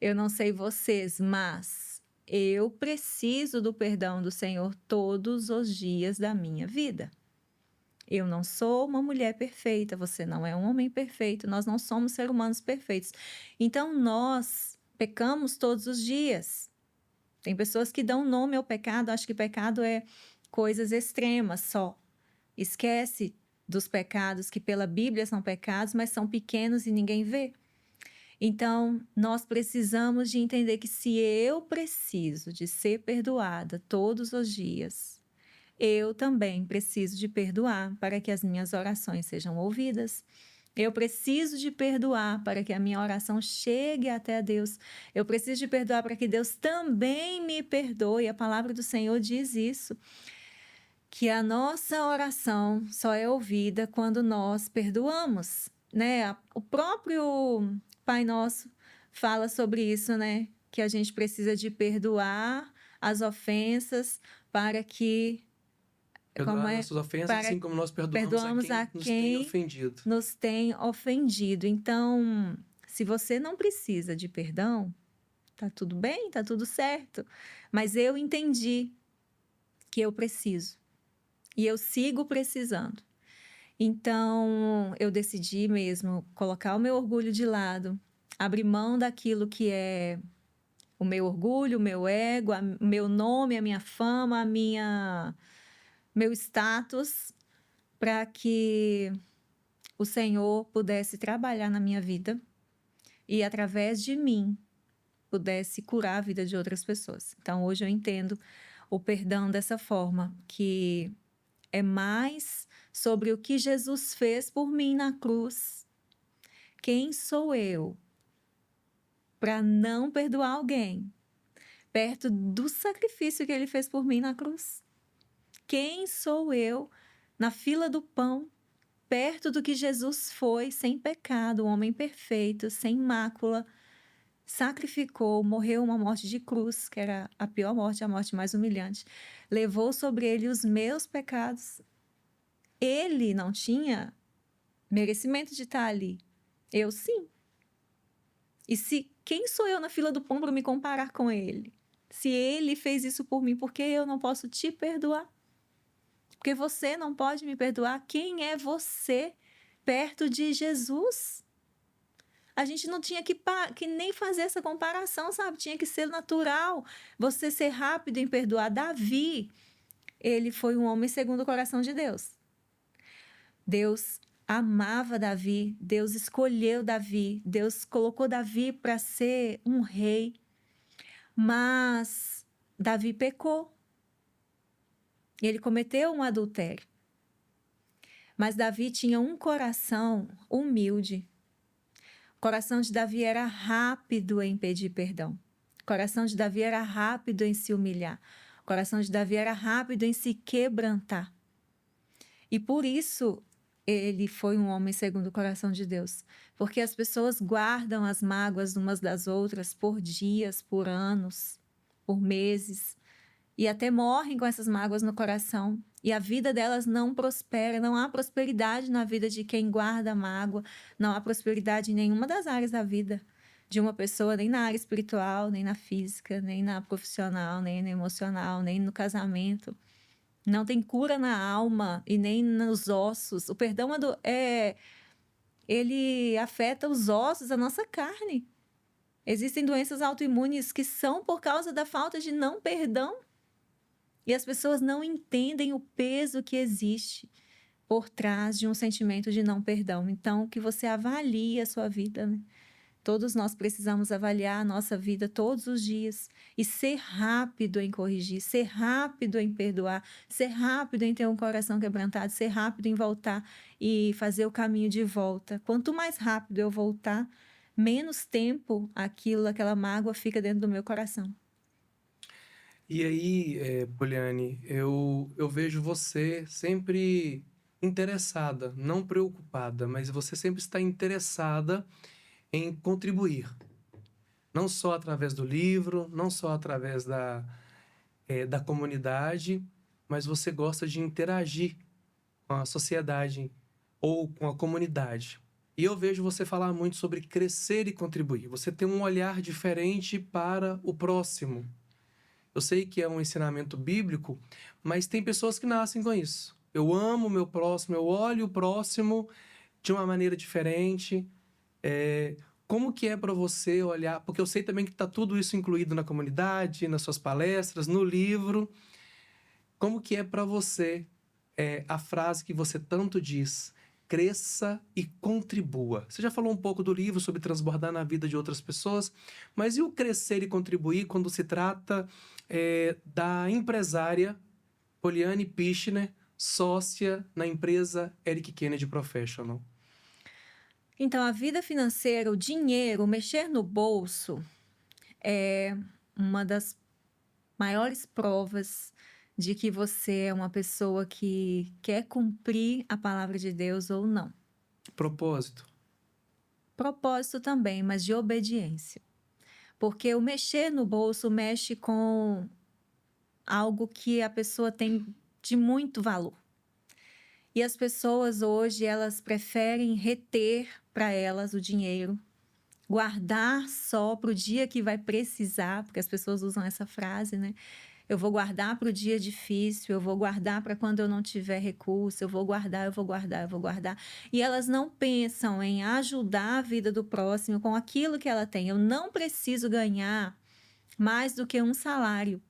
Eu não sei vocês, mas eu preciso do perdão do Senhor todos os dias da minha vida. Eu não sou uma mulher perfeita, você não é um homem perfeito, nós não somos seres humanos perfeitos. Então, nós pecamos todos os dias. Tem pessoas que dão nome ao pecado, acham que pecado é coisas extremas só. Esquece dos pecados que pela Bíblia são pecados, mas são pequenos e ninguém vê. Então, nós precisamos de entender que se eu preciso de ser perdoada todos os dias, eu também preciso de perdoar para que as minhas orações sejam ouvidas. Eu preciso de perdoar para que a minha oração chegue até a Deus. Eu preciso de perdoar para que Deus também me perdoe. A palavra do Senhor diz isso, que a nossa oração só é ouvida quando nós perdoamos, né? O próprio Pai Nosso fala sobre isso, né? Que a gente precisa de perdoar as ofensas para que Perdoar nossas ofensas, para assim como nós perdoamos a nos tem quem ofendido. nos tem ofendido. Então, se você não precisa de perdão, tá tudo bem, tá tudo certo. Mas eu entendi que eu preciso. E eu sigo precisando. Então, eu decidi mesmo colocar o meu orgulho de lado, abrir mão daquilo que é o meu orgulho, o meu ego, o meu nome, a minha fama, meu status, para que o Senhor pudesse trabalhar na minha vida e, através de mim, pudesse curar a vida de outras pessoas. Então, hoje eu entendo o perdão dessa forma, que é mais sobre o que Jesus fez por mim na cruz. Quem sou eu para não perdoar alguém perto do sacrifício que ele fez por mim na cruz? Quem sou eu na fila do pão perto do que Jesus foi, sem pecado, um homem perfeito, sem mácula, sacrificou, morreu uma morte de cruz, que era a pior morte, a morte mais humilhante, levou sobre ele os meus pecados. Ele não tinha merecimento de estar ali. Eu sim. E quem sou eu na fila do pão para me comparar com ele? Se ele fez isso por mim, por que eu não posso te perdoar? Porque você não pode me perdoar. Quem é você perto de Jesus? A gente não tinha que nem fazer essa comparação, sabe? Tinha que ser natural. Você ser rápido em perdoar. Davi, ele foi um homem segundo o coração de Deus. Deus amava Davi, Deus escolheu Davi, Deus colocou Davi para ser um rei, mas Davi pecou. Ele cometeu um adultério. Mas Davi tinha um coração humilde. O coração de Davi era rápido em pedir perdão. O coração de Davi era rápido em se humilhar. O coração de Davi era rápido em se quebrantar. E por isso ele foi um homem segundo o coração de Deus. Porque as pessoas guardam as mágoas umas das outras por dias, por anos, por meses. E até morrem com essas mágoas no coração. E a vida delas não prospera, não há prosperidade na vida de quem guarda mágoa, não há prosperidade em nenhuma das áreas da vida de uma pessoa, nem na área espiritual, nem na física, nem na profissional, nem na emocional, nem no casamento. Não tem cura na alma e nem nos ossos. O perdão ele afeta os ossos, a nossa carne. Existem doenças autoimunes que são por causa da falta de não perdão. E as pessoas não entendem o peso que existe por trás de um sentimento de não perdão. Então, que você avalie a sua vida, né? Todos nós precisamos avaliar a nossa vida todos os dias e ser rápido em corrigir, ser rápido em perdoar, ser rápido em ter um coração quebrantado, ser rápido em voltar e fazer o caminho de volta. Quanto mais rápido eu voltar, menos tempo aquela mágoa fica dentro do meu coração. E aí, Poliane, eu vejo você sempre interessada, não preocupada, mas você sempre está interessada em contribuir. Não só através do livro, não só através da comunidade, mas você gosta de interagir com a sociedade ou com a comunidade. E eu vejo você falar muito sobre crescer e contribuir. Você tem um olhar diferente para o próximo. Eu sei que é um ensinamento bíblico, mas tem pessoas que nascem com isso. Eu amo o meu próximo, eu olho o próximo de uma maneira diferente. Como que é para você olhar? Porque eu sei também que está tudo isso incluído na comunidade, nas suas palestras, no livro. Como que é para você a frase que você tanto diz? Cresça e contribua. Você já falou um pouco do livro sobre transbordar na vida de outras pessoas, mas e o crescer e contribuir quando se trata da empresária Poliane Pichner, sócia na empresa Eric Kennedy Professional? Então, a vida financeira, o dinheiro, mexer no bolso é uma das maiores provas de que você é uma pessoa que quer cumprir a palavra de Deus ou não. Propósito. Propósito também, mas de obediência. Porque o mexer no bolso mexe com algo que a pessoa tem de muito valor. E as pessoas hoje, elas preferem reter para elas o dinheiro, guardar só para o dia que vai precisar, porque as pessoas usam essa frase, né? Eu vou guardar para o dia difícil, eu vou guardar para quando eu não tiver recurso, eu vou guardar, eu vou guardar, eu vou guardar. E elas não pensam em ajudar a vida do próximo com aquilo que ela tem. Eu não preciso ganhar mais do que um salário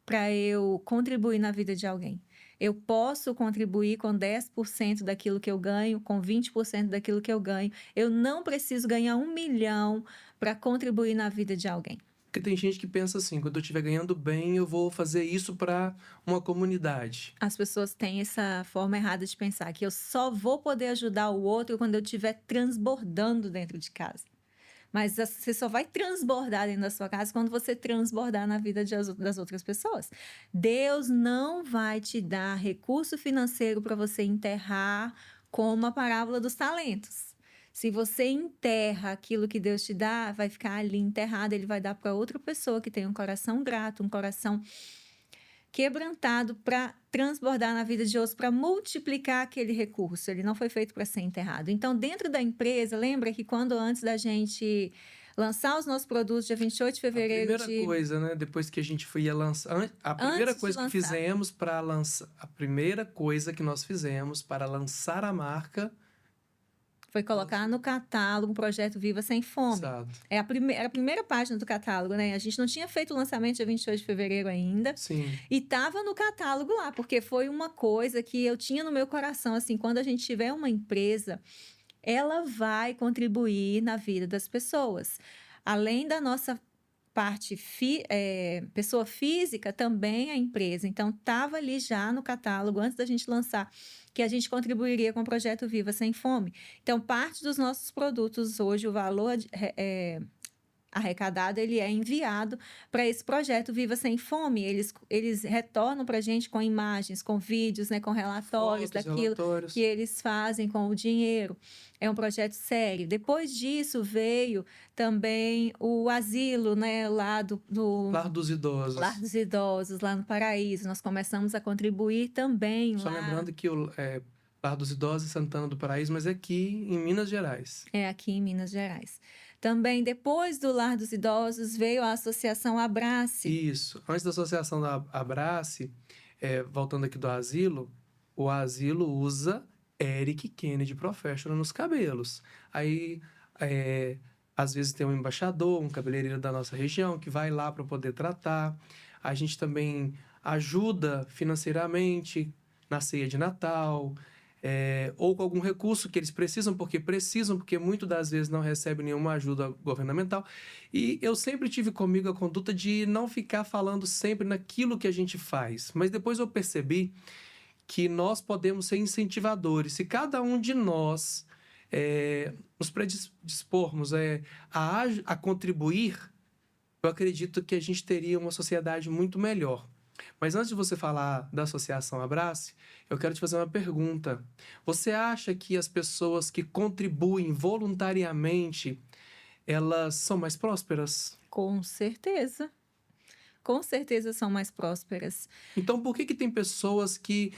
para eu contribuir na vida de alguém. Eu posso contribuir com 10% daquilo que eu ganho, com 20% daquilo que eu ganho. Eu não preciso ganhar 1 milhão para contribuir na vida de alguém. Porque tem gente que pensa assim, quando eu estiver ganhando bem, eu vou fazer isso para uma comunidade. As pessoas têm essa forma errada de pensar, que eu só vou poder ajudar o outro quando eu estiver transbordando dentro de casa. Mas você só vai transbordar dentro da sua casa quando você transbordar na vida das outras pessoas. Deus não vai te dar recurso financeiro para você enterrar, como a parábola dos talentos. Se você enterra aquilo que Deus te dá, vai ficar ali enterrado, ele vai dar para outra pessoa que tem um coração grato, um coração quebrantado para transbordar na vida de outros, para multiplicar aquele recurso. Ele não foi feito para ser enterrado. Então, dentro da empresa, lembra que quando antes da gente lançar os nossos produtos, dia 28 de A fevereiro primeira coisa, né, depois que a gente foi lançar, a primeira Antes de coisa que lançar. fizemos para lançar, a primeira coisa que nós fizemos para lançar a marca, Foi colocar no catálogo o projeto Viva Sem Fome. exato, Era a primeira página do catálogo, né? A gente não tinha feito o lançamento dia 28 de fevereiro ainda. sim, E estava no catálogo lá, porque foi uma coisa que eu tinha no meu coração, assim, quando a gente tiver uma empresa, ela vai contribuir na vida das pessoas. Além da nossa parte pessoa física, também a empresa. Então, estava ali já no catálogo, antes da gente lançar, que a gente contribuiria com o projeto Viva Sem Fome. Então, parte dos nossos produtos hoje, o valor arrecadado, ele é enviado para esse projeto Viva Sem Fome. Eles retornam para a gente com imagens, com vídeos, né, com relatórios fotos, daquilo relatórios, que eles fazem com o dinheiro. É um projeto sério. Depois disso, veio também o asilo, né, lá do Lar dos Idosos. Lar dos Idosos, lá no Paraíso. Nós começamos a contribuir também Só lá. lembrando que o Lar dos Idosos é Santana do Paraíso, mas é aqui em Minas Gerais. É aqui em Minas Gerais. Também, depois do Lar dos Idosos, veio a Associação Abrace. Isso. Antes da associação da Abrace, voltando aqui do asilo, o asilo usa Eric Kennedy Professional nos cabelos. Aí, às vezes tem um embaixador, um cabeleireiro da nossa região que vai lá para poder tratar. A gente também ajuda financeiramente na ceia de Natal, ou com algum recurso que eles precisam, porque muitas das vezes não recebem nenhuma ajuda governamental. E eu sempre tive comigo a conduta de não ficar falando sempre naquilo que a gente faz. Mas depois eu percebi que nós podemos ser incentivadores. Se cada um de nós nos predispormos a contribuir, eu acredito que a gente teria uma sociedade muito melhor. Mas antes de você falar da Associação Abrace, eu quero te fazer uma pergunta. Você acha que as pessoas que contribuem voluntariamente, elas são mais prósperas? Com certeza. Com certeza são mais prósperas. Então, por que que tem pessoas que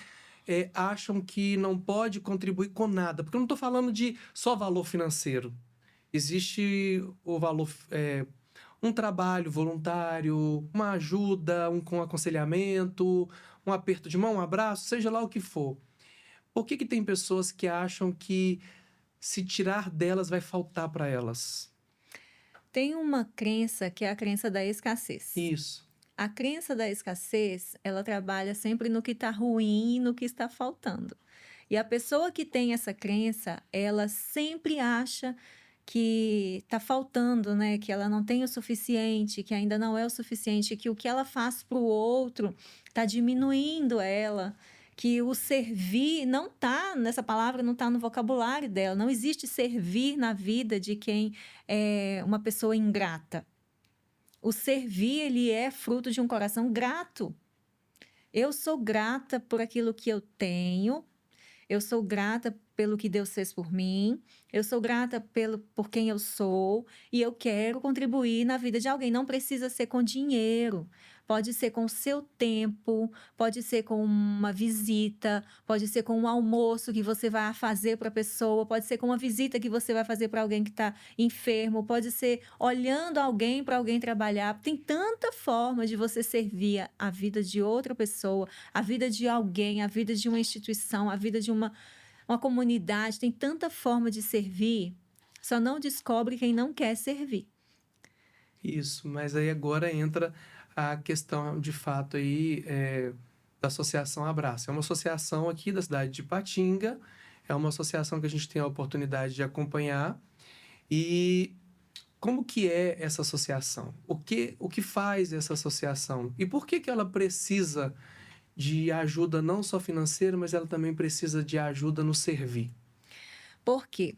acham que não pode contribuir com nada? Porque eu não estou falando de só valor financeiro. Existe o valor, um trabalho voluntário, uma ajuda, com aconselhamento, um aperto de mão, um abraço, seja lá o que for. Por que que tem pessoas que acham que se tirar delas vai faltar para elas? Tem uma crença que é a crença da escassez. Isso. A crença da escassez, ela trabalha sempre no que está ruim e no que está faltando. E a pessoa que tem essa crença, ela sempre acha que está faltando, né? Que ela não tem o suficiente, que ainda não é o suficiente, que o que ela faz para o outro está diminuindo ela, que o servir não está, nessa palavra não está no vocabulário dela. Não existe servir na vida de quem é uma pessoa ingrata. O servir, ele é fruto de um coração grato. Eu sou grata por aquilo que eu tenho, eu sou grata pelo que Deus fez por mim, eu sou grata por quem eu sou e eu quero contribuir na vida de alguém. Não precisa ser com dinheiro, pode ser com o seu tempo, pode ser com uma visita, pode ser com um almoço que você vai fazer para a pessoa, pode ser com uma visita que você vai fazer para alguém que está enfermo, pode ser olhando alguém para alguém trabalhar. Tem tanta forma de você servir a vida de outra pessoa, a vida de alguém, a vida de uma instituição, a vida de uma comunidade. Tem tanta forma de servir, só não descobre quem não quer servir. Isso, mas aí agora entra a questão de fato aí da Associação Abraço. É uma associação aqui da cidade de Ipatinga, é uma associação que a gente tem a oportunidade de acompanhar. E como que é essa associação? O que faz essa associação? E por que que ela precisa de ajuda não só financeira, mas ela também precisa de ajuda no servir? Porque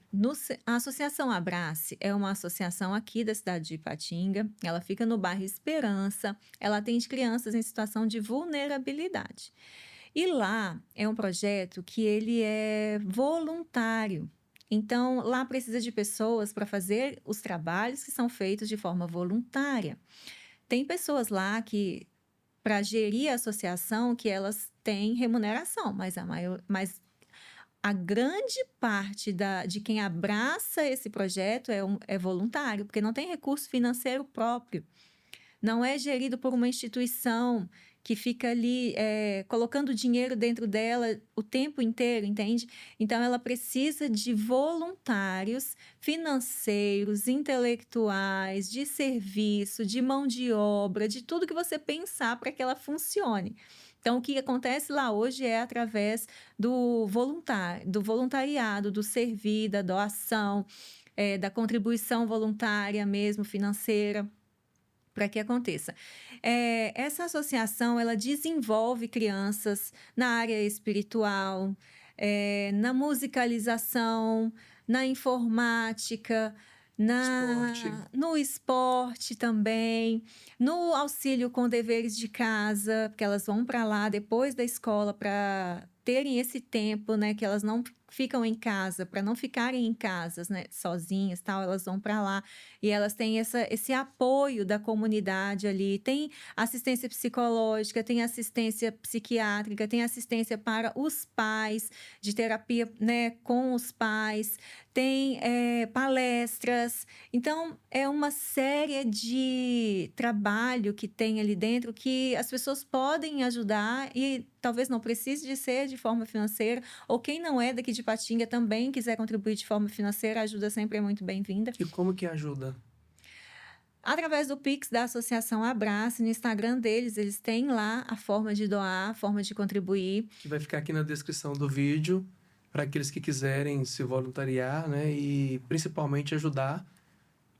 a Associação Abrace é uma associação aqui da cidade de Ipatinga, ela fica no bairro Esperança, ela atende crianças em situação de vulnerabilidade. E lá é um projeto que ele é voluntário. Então, lá precisa de pessoas para fazer os trabalhos que são feitos de forma voluntária. Tem pessoas lá que, para gerir a associação, que elas têm remuneração, mas a grande parte de quem abraça esse projeto é voluntário, porque não tem recurso financeiro próprio. Não é gerido por uma instituição que fica ali colocando dinheiro dentro dela o tempo inteiro, entende? Então, ela precisa de voluntários financeiros, intelectuais, de serviço, de mão de obra, de tudo que você pensar para que ela funcione. Então, o que acontece lá hoje é através do voluntariado, do servir, da doação, da contribuição voluntária mesmo, financeira, para que aconteça. Essa associação, ela desenvolve crianças na área espiritual, na musicalização, na informática, Esporte. no esporte também, no auxílio com deveres de casa, porque elas vão para lá depois da escola para terem esse tempo, né, que elas não ficam em casa, para não ficarem em casas, né, sozinhas, tal, elas vão para lá e elas têm esse apoio da comunidade ali. Tem assistência psicológica, tem assistência psiquiátrica, tem assistência para os pais, de terapia, né, com os pais, tem palestras. Então, é uma série de trabalho que tem ali dentro que as pessoas podem ajudar e talvez não precise de ser de forma financeira, ou quem não é daqui de Ipatinga também quiser contribuir de forma financeira, a ajuda sempre é muito bem-vinda. E como que ajuda? Através do Pix da Associação Abrace, no Instagram deles, eles têm lá a forma de doar, a forma de contribuir. Que vai ficar aqui na descrição do vídeo para aqueles que quiserem se voluntariar, né? E principalmente ajudar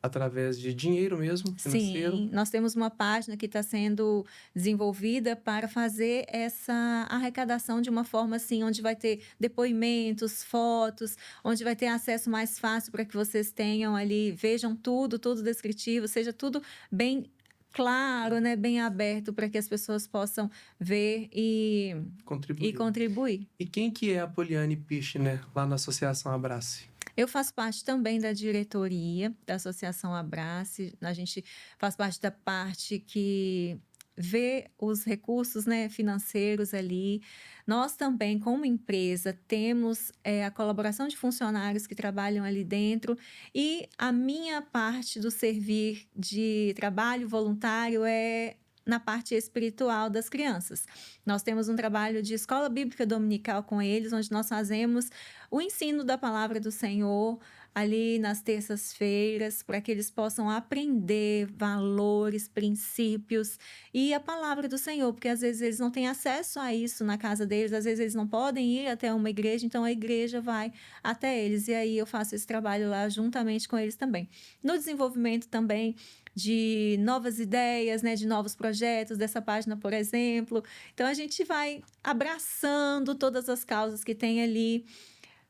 através de dinheiro mesmo, financeiro. Sim, nós temos uma página que está sendo desenvolvida para fazer essa arrecadação de uma forma assim, onde vai ter depoimentos, fotos, onde vai ter acesso mais fácil para que vocês tenham ali, vejam tudo descritivo, seja tudo bem claro, né, bem aberto para que as pessoas possam ver e Contribuir. contribuir. E quem que é a Poliane Pichner lá na Associação Abrace? Eu faço parte também da diretoria da Associação Abrace. A gente faz parte da parte que vê os recursos, né, financeiros ali. Nós também, como empresa, temos a colaboração de funcionários que trabalham ali dentro e a minha parte do servir de trabalho voluntário é na parte espiritual das crianças. Nós temos um trabalho de escola bíblica dominical com eles, onde nós fazemos o ensino da palavra do Senhor ali nas terças-feiras, para que eles possam aprender valores, princípios e a palavra do Senhor, porque às vezes eles não têm acesso a isso na casa deles, às vezes eles não podem ir até uma igreja, então a igreja vai até eles, e aí eu faço esse trabalho lá juntamente com eles também. No desenvolvimento também de novas ideias, né, de novos projetos dessa página, por exemplo. Então a gente vai abraçando todas as causas que tem ali.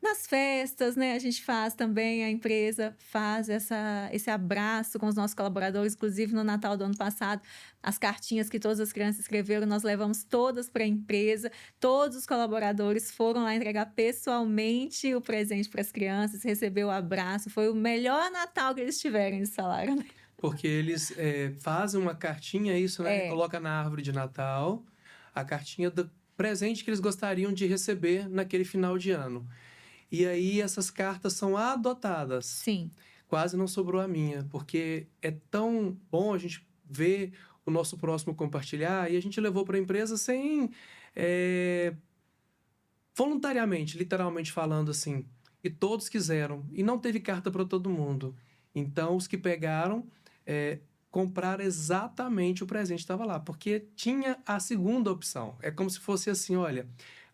Nas festas, né, a gente faz também, a empresa faz esse abraço com os nossos colaboradores, inclusive no Natal do ano passado, as cartinhas que todas as crianças escreveram, nós levamos todas para a empresa, todos os colaboradores foram lá entregar pessoalmente o presente para as crianças, receber o abraço, foi o melhor Natal que eles tiveram, eles falaram, né? Porque eles fazem uma cartinha, isso, né? É, Coloca na árvore de Natal a cartinha do presente que eles gostariam de receber naquele final de ano. E aí essas cartas são adotadas. sim, Quase não sobrou a minha, porque é tão bom a gente ver o nosso próximo compartilhar e a gente levou para a empresa sem voluntariamente, literalmente falando assim. E todos quiseram. E não teve carta para todo mundo. Então, os que pegaram compraram exatamente o presente que estava lá. Porque tinha a segunda opção. É como se fosse assim, olha,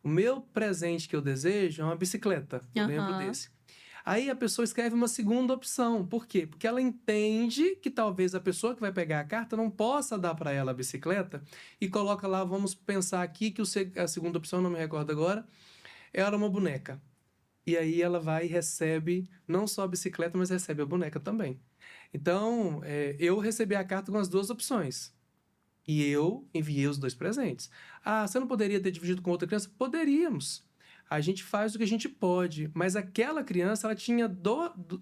o meu presente que eu desejo é uma bicicleta. Eu lembro aham, desse. Aí a pessoa escreve uma segunda opção. Por quê? Porque ela entende que talvez a pessoa que vai pegar a carta não possa dar para ela a bicicleta e coloca lá, vamos pensar aqui que a segunda opção, não me recordo agora, era uma boneca. E aí ela vai e recebe não só a bicicleta, mas recebe a boneca também. Então, eu recebi a carta com as duas opções. E eu enviei os dois presentes. Ah, você não poderia ter dividido com outra criança? Poderíamos. A gente faz o que a gente pode. Mas aquela criança, ela tinha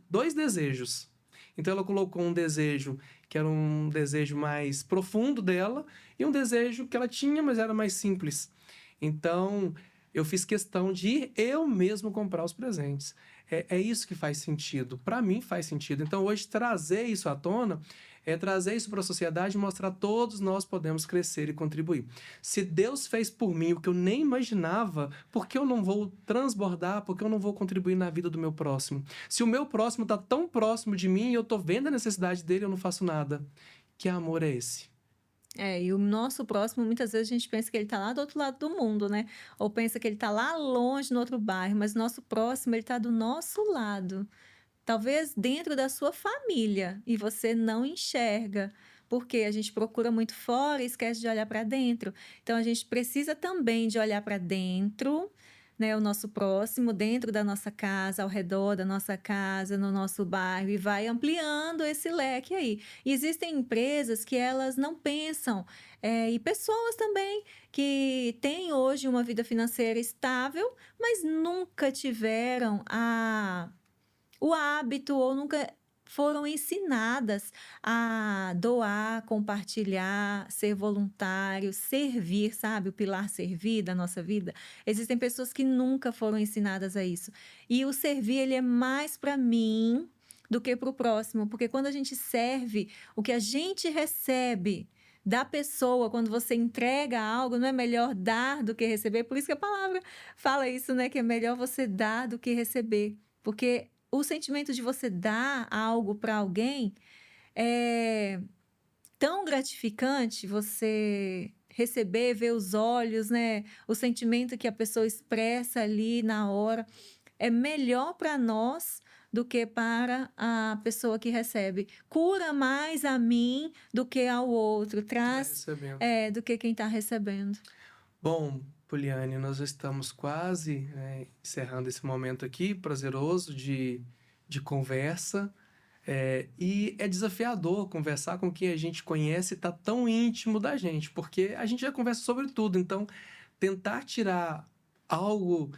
dois desejos. Então, ela colocou um desejo que era um desejo mais profundo dela e um desejo que ela tinha, mas era mais simples. Então, eu fiz questão de ir eu mesmo comprar os presentes. É isso que faz sentido. Para mim, faz sentido. Então, hoje, trazer isso à tona é trazer isso para a sociedade e mostrar que todos nós podemos crescer e contribuir. Se Deus fez por mim o que eu nem imaginava, por que eu não vou transbordar? Por que eu não vou contribuir na vida do meu próximo? Se o meu próximo está tão próximo de mim e eu estou vendo a necessidade dele, eu não faço nada. Que amor é esse? e o nosso próximo, muitas vezes a gente pensa que ele está lá do outro lado do mundo, né? Ou pensa que ele está lá longe no outro bairro, mas o nosso próximo, ele está do nosso lado. Talvez dentro da sua família e você não enxerga, porque a gente procura muito fora e esquece de olhar para dentro. Então a gente precisa também de olhar para dentro, né, o nosso próximo, dentro da nossa casa, ao redor da nossa casa, no nosso bairro, e vai ampliando esse leque aí. E existem empresas que elas não pensam, e pessoas também que têm hoje uma vida financeira estável, mas nunca tiveram o hábito ou nunca foram ensinadas a doar, compartilhar, ser voluntário, servir, sabe? O pilar servir da nossa vida. Existem pessoas que nunca foram ensinadas a isso. E o servir, ele é mais para mim do que para o próximo, porque quando a gente serve, o que a gente recebe da pessoa, quando você entrega algo, não é melhor dar do que receber? Por isso que a palavra fala isso, né? Que é melhor você dar do que receber. Porque o sentimento de você dar algo para alguém é tão gratificante, você receber, ver os olhos, né? O sentimento que a pessoa expressa ali na hora é melhor para nós do que para a pessoa que recebe. Cura mais a mim do que ao outro, Tá traz recebendo. do que quem está recebendo. Bom, Poliane, nós já estamos quase, encerrando esse momento aqui prazeroso de conversa. E é desafiador conversar com quem a gente conhece e tá tão íntimo da gente, porque a gente já conversa sobre tudo. Então, tentar tirar algo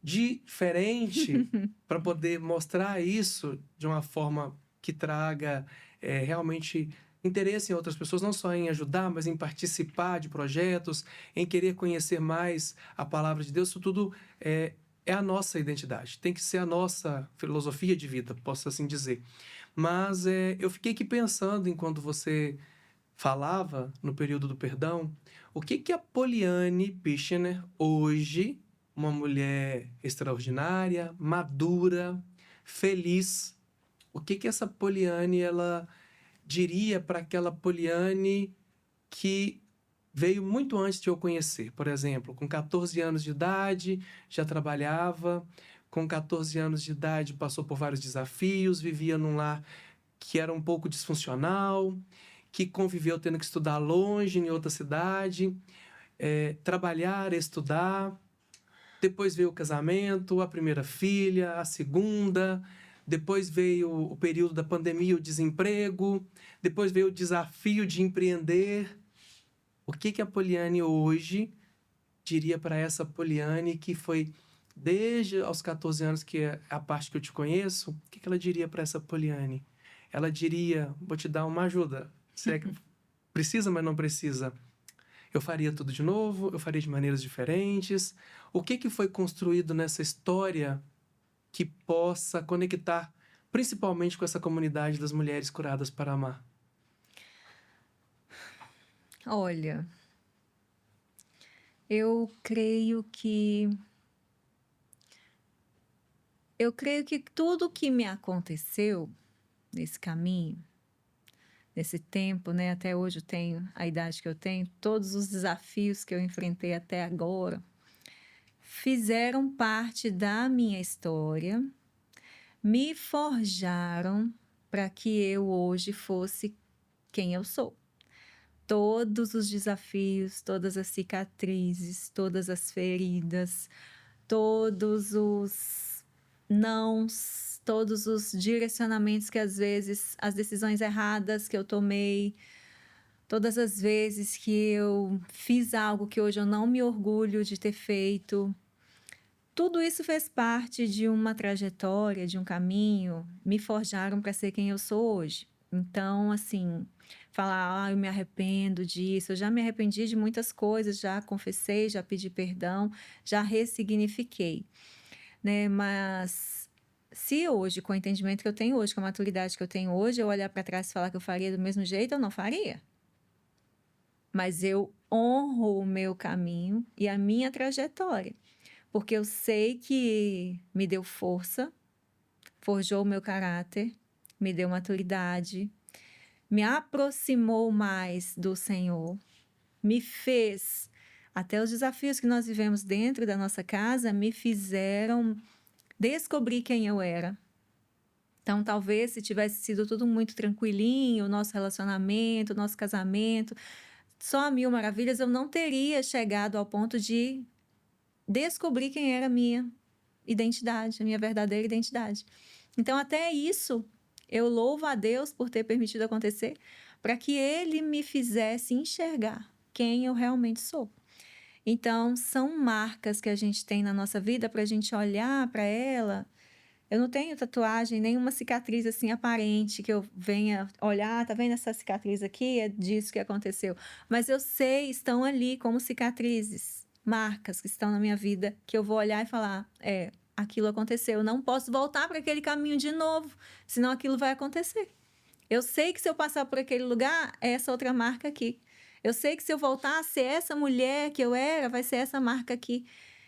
diferente para poder mostrar isso de uma forma que traga realmente interesse em outras pessoas, não só em ajudar, mas em participar de projetos, em querer conhecer mais a palavra de Deus, isso tudo é a nossa identidade, tem que ser a nossa filosofia de vida, posso assim dizer. Mas eu fiquei aqui pensando, enquanto você falava no período do perdão, o que que a Poliane Pichner, hoje, uma mulher extraordinária, madura, feliz, o que que essa Poliane ela diria para aquela Poliane que veio muito antes de eu conhecer? Por exemplo, com 14 anos de idade, já trabalhava, com 14 anos de idade passou por vários desafios, vivia num lar que era um pouco disfuncional, que conviveu tendo que estudar longe, em outra cidade, trabalhar, estudar. Depois veio o casamento, a primeira filha, a segunda. Depois veio o período da pandemia, o desemprego. Depois veio o desafio de empreender. O que que a Poliane hoje diria para essa Poliane que foi desde aos 14 anos, que é a parte que eu te conheço? O que que ela diria para essa Poliane? Ela diria, vou te dar uma ajuda. Se é que precisa, mas não precisa. Eu faria tudo de novo, eu faria de maneiras diferentes. O que que foi construído nessa história que possa conectar principalmente com essa comunidade das mulheres curadas para amar? Olha, eu creio que tudo que me aconteceu nesse caminho, nesse tempo, né, até hoje eu tenho a idade que eu tenho, todos os desafios que eu enfrentei até agora, fizeram parte da minha história, me forjaram para que eu hoje fosse quem eu sou. Todos os desafios, todas as cicatrizes, todas as feridas, todos os nãos, todos os direcionamentos que às vezes, as decisões erradas que eu tomei, todas as vezes que eu fiz algo que hoje eu não me orgulho de ter feito, tudo isso fez parte de uma trajetória, de um caminho, me forjaram para ser quem eu sou hoje. Então, assim, falar, eu me arrependo disso, eu já me arrependi de muitas coisas, já confessei, já pedi perdão, já ressignifiquei, né? Mas se hoje, com o entendimento que eu tenho hoje, com a maturidade que eu tenho hoje, eu olhar para trás e falar que eu faria do mesmo jeito, eu não faria. Mas eu honro o meu caminho e a minha trajetória, porque eu sei que me deu força, forjou o meu caráter, me deu maturidade, me aproximou mais do Senhor, me fez, até os desafios que nós vivemos dentro da nossa casa, me fizeram descobrir quem eu era. Então, talvez se tivesse sido tudo muito tranquilinho, o nosso relacionamento, o nosso casamento, só a mil maravilhas, eu não teria chegado ao ponto de descobrir quem era a minha identidade, a minha verdadeira identidade. Então, até isso, eu louvo a Deus por ter permitido acontecer, para que Ele me fizesse enxergar quem eu realmente sou. Então, são marcas que a gente tem na nossa vida para a gente olhar para ela. Eu não tenho tatuagem, nenhuma cicatriz assim aparente que eu venha olhar, tá vendo essa cicatriz aqui? É disso que aconteceu. Mas eu sei, estão ali como cicatrizes, marcas que estão na minha vida, que eu vou olhar e falar, aquilo aconteceu. Eu não posso voltar para aquele caminho de novo, senão aquilo vai acontecer. Eu sei que se eu passar por aquele lugar, é essa outra marca aqui. Eu sei que se eu voltar a ser essa mulher que eu era, vai ser essa marca aqui.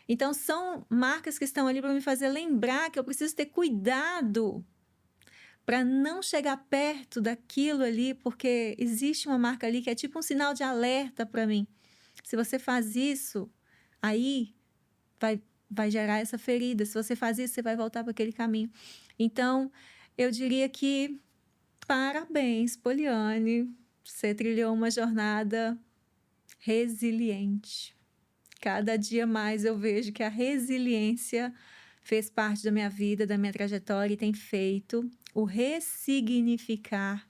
Então, são marcas que estão ali para me fazer lembrar que eu preciso ter cuidado para não chegar perto daquilo ali, porque existe uma marca ali que é tipo um sinal de alerta para mim. Se você faz isso, aí vai gerar essa ferida. Se você faz isso, você vai voltar para aquele caminho. Então, eu diria que parabéns, Poliane. Você trilhou uma jornada resiliente. Cada dia mais eu vejo que a resiliência fez parte da minha vida, da minha trajetória e tem feito. O ressignificar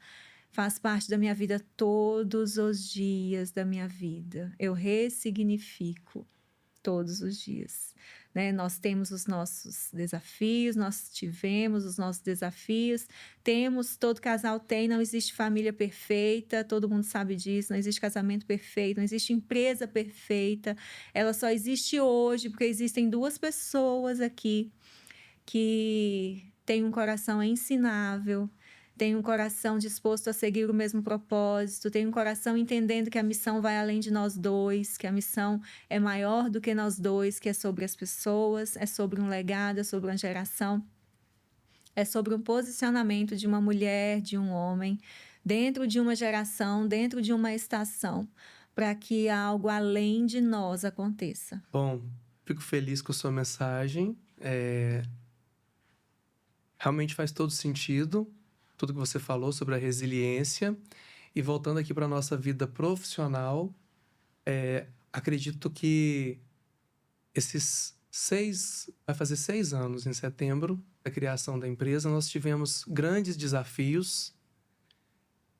faz parte da minha vida todos os dias da minha vida. Eu ressignifico todos os dias, né? Nós temos os nossos desafios, nós tivemos os nossos desafios, todo casal tem, não existe família perfeita, todo mundo sabe disso, não existe casamento perfeito, não existe empresa perfeita, ela só existe hoje porque existem duas pessoas aqui que têm um coração ensinável, tem um coração disposto a seguir o mesmo propósito, tem um coração entendendo que a missão vai além de nós dois, que a missão é maior do que nós dois, que é sobre as pessoas, é sobre um legado, é sobre uma geração, é sobre um posicionamento de uma mulher, de um homem, dentro de uma geração, dentro de uma estação, para que algo além de nós aconteça. Bom, fico feliz com a sua mensagem. Realmente faz todo sentido. Tudo que você falou sobre a resiliência. E voltando aqui para a nossa vida profissional, acredito que vai fazer 6 anos em setembro, da criação da empresa, nós tivemos grandes desafios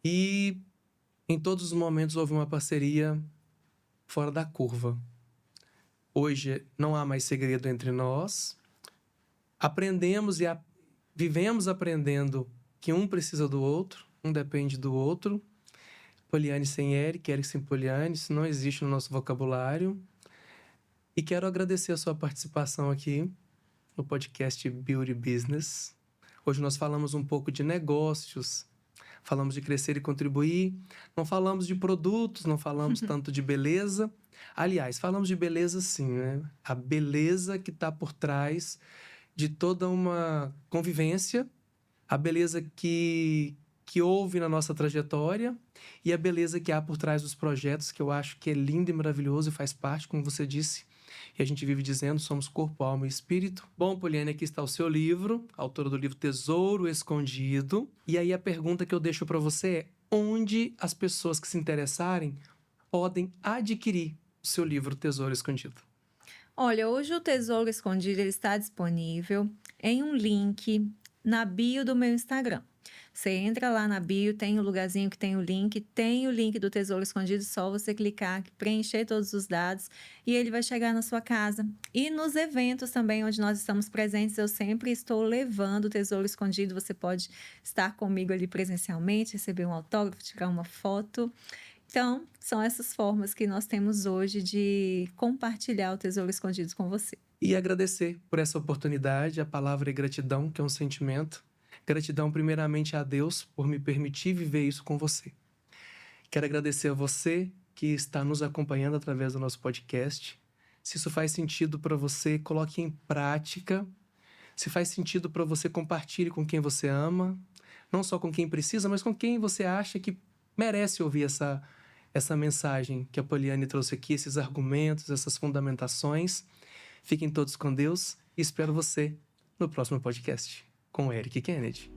e em todos os momentos houve uma parceria fora da curva. Hoje não há mais segredo entre nós, aprendemos e vivemos aprendendo que um precisa do outro, um depende do outro. Poliane sem Eric, Eric sem Poliane, isso não existe no nosso vocabulário. E quero agradecer a sua participação aqui no podcast Beauty Business. Hoje nós falamos um pouco de negócios, falamos de crescer e contribuir, não falamos de produtos, não falamos tanto de beleza. Aliás, falamos de beleza sim, né? A beleza que está por trás de toda uma convivência, a beleza que houve na nossa trajetória e a beleza que há por trás dos projetos, que eu acho que é lindo e maravilhoso e faz parte, como você disse, e a gente vive dizendo, somos corpo, alma e espírito. Bom, Poliane, aqui está o seu livro, autora do livro Tesouro Escondido. E aí a pergunta que eu deixo para você é: onde as pessoas que se interessarem podem adquirir o seu livro Tesouro Escondido? Olha, hoje o Tesouro Escondido ele está disponível em um link na bio do meu Instagram. Você entra lá na bio, tem o lugarzinho que tem o link do Tesouro Escondido, só você clicar, preencher todos os dados e ele vai chegar na sua casa. E nos eventos também, onde nós estamos presentes, eu sempre estou levando o Tesouro Escondido, você pode estar comigo ali presencialmente, receber um autógrafo, tirar uma foto. Então, são essas formas que nós temos hoje de compartilhar o Tesouro Escondido com você. E agradecer por essa oportunidade, a palavra é gratidão, que é um sentimento. Gratidão primeiramente a Deus por me permitir viver isso com você. Quero agradecer a você que está nos acompanhando através do nosso podcast. Se isso faz sentido para você, coloque em prática. Se faz sentido para você, compartilhe com quem você ama. Não só com quem precisa, mas com quem você acha que merece ouvir essa mensagem que a Poliane trouxe aqui, esses argumentos, essas fundamentações. Fiquem todos com Deus e espero você no próximo podcast com Eric Kennedy.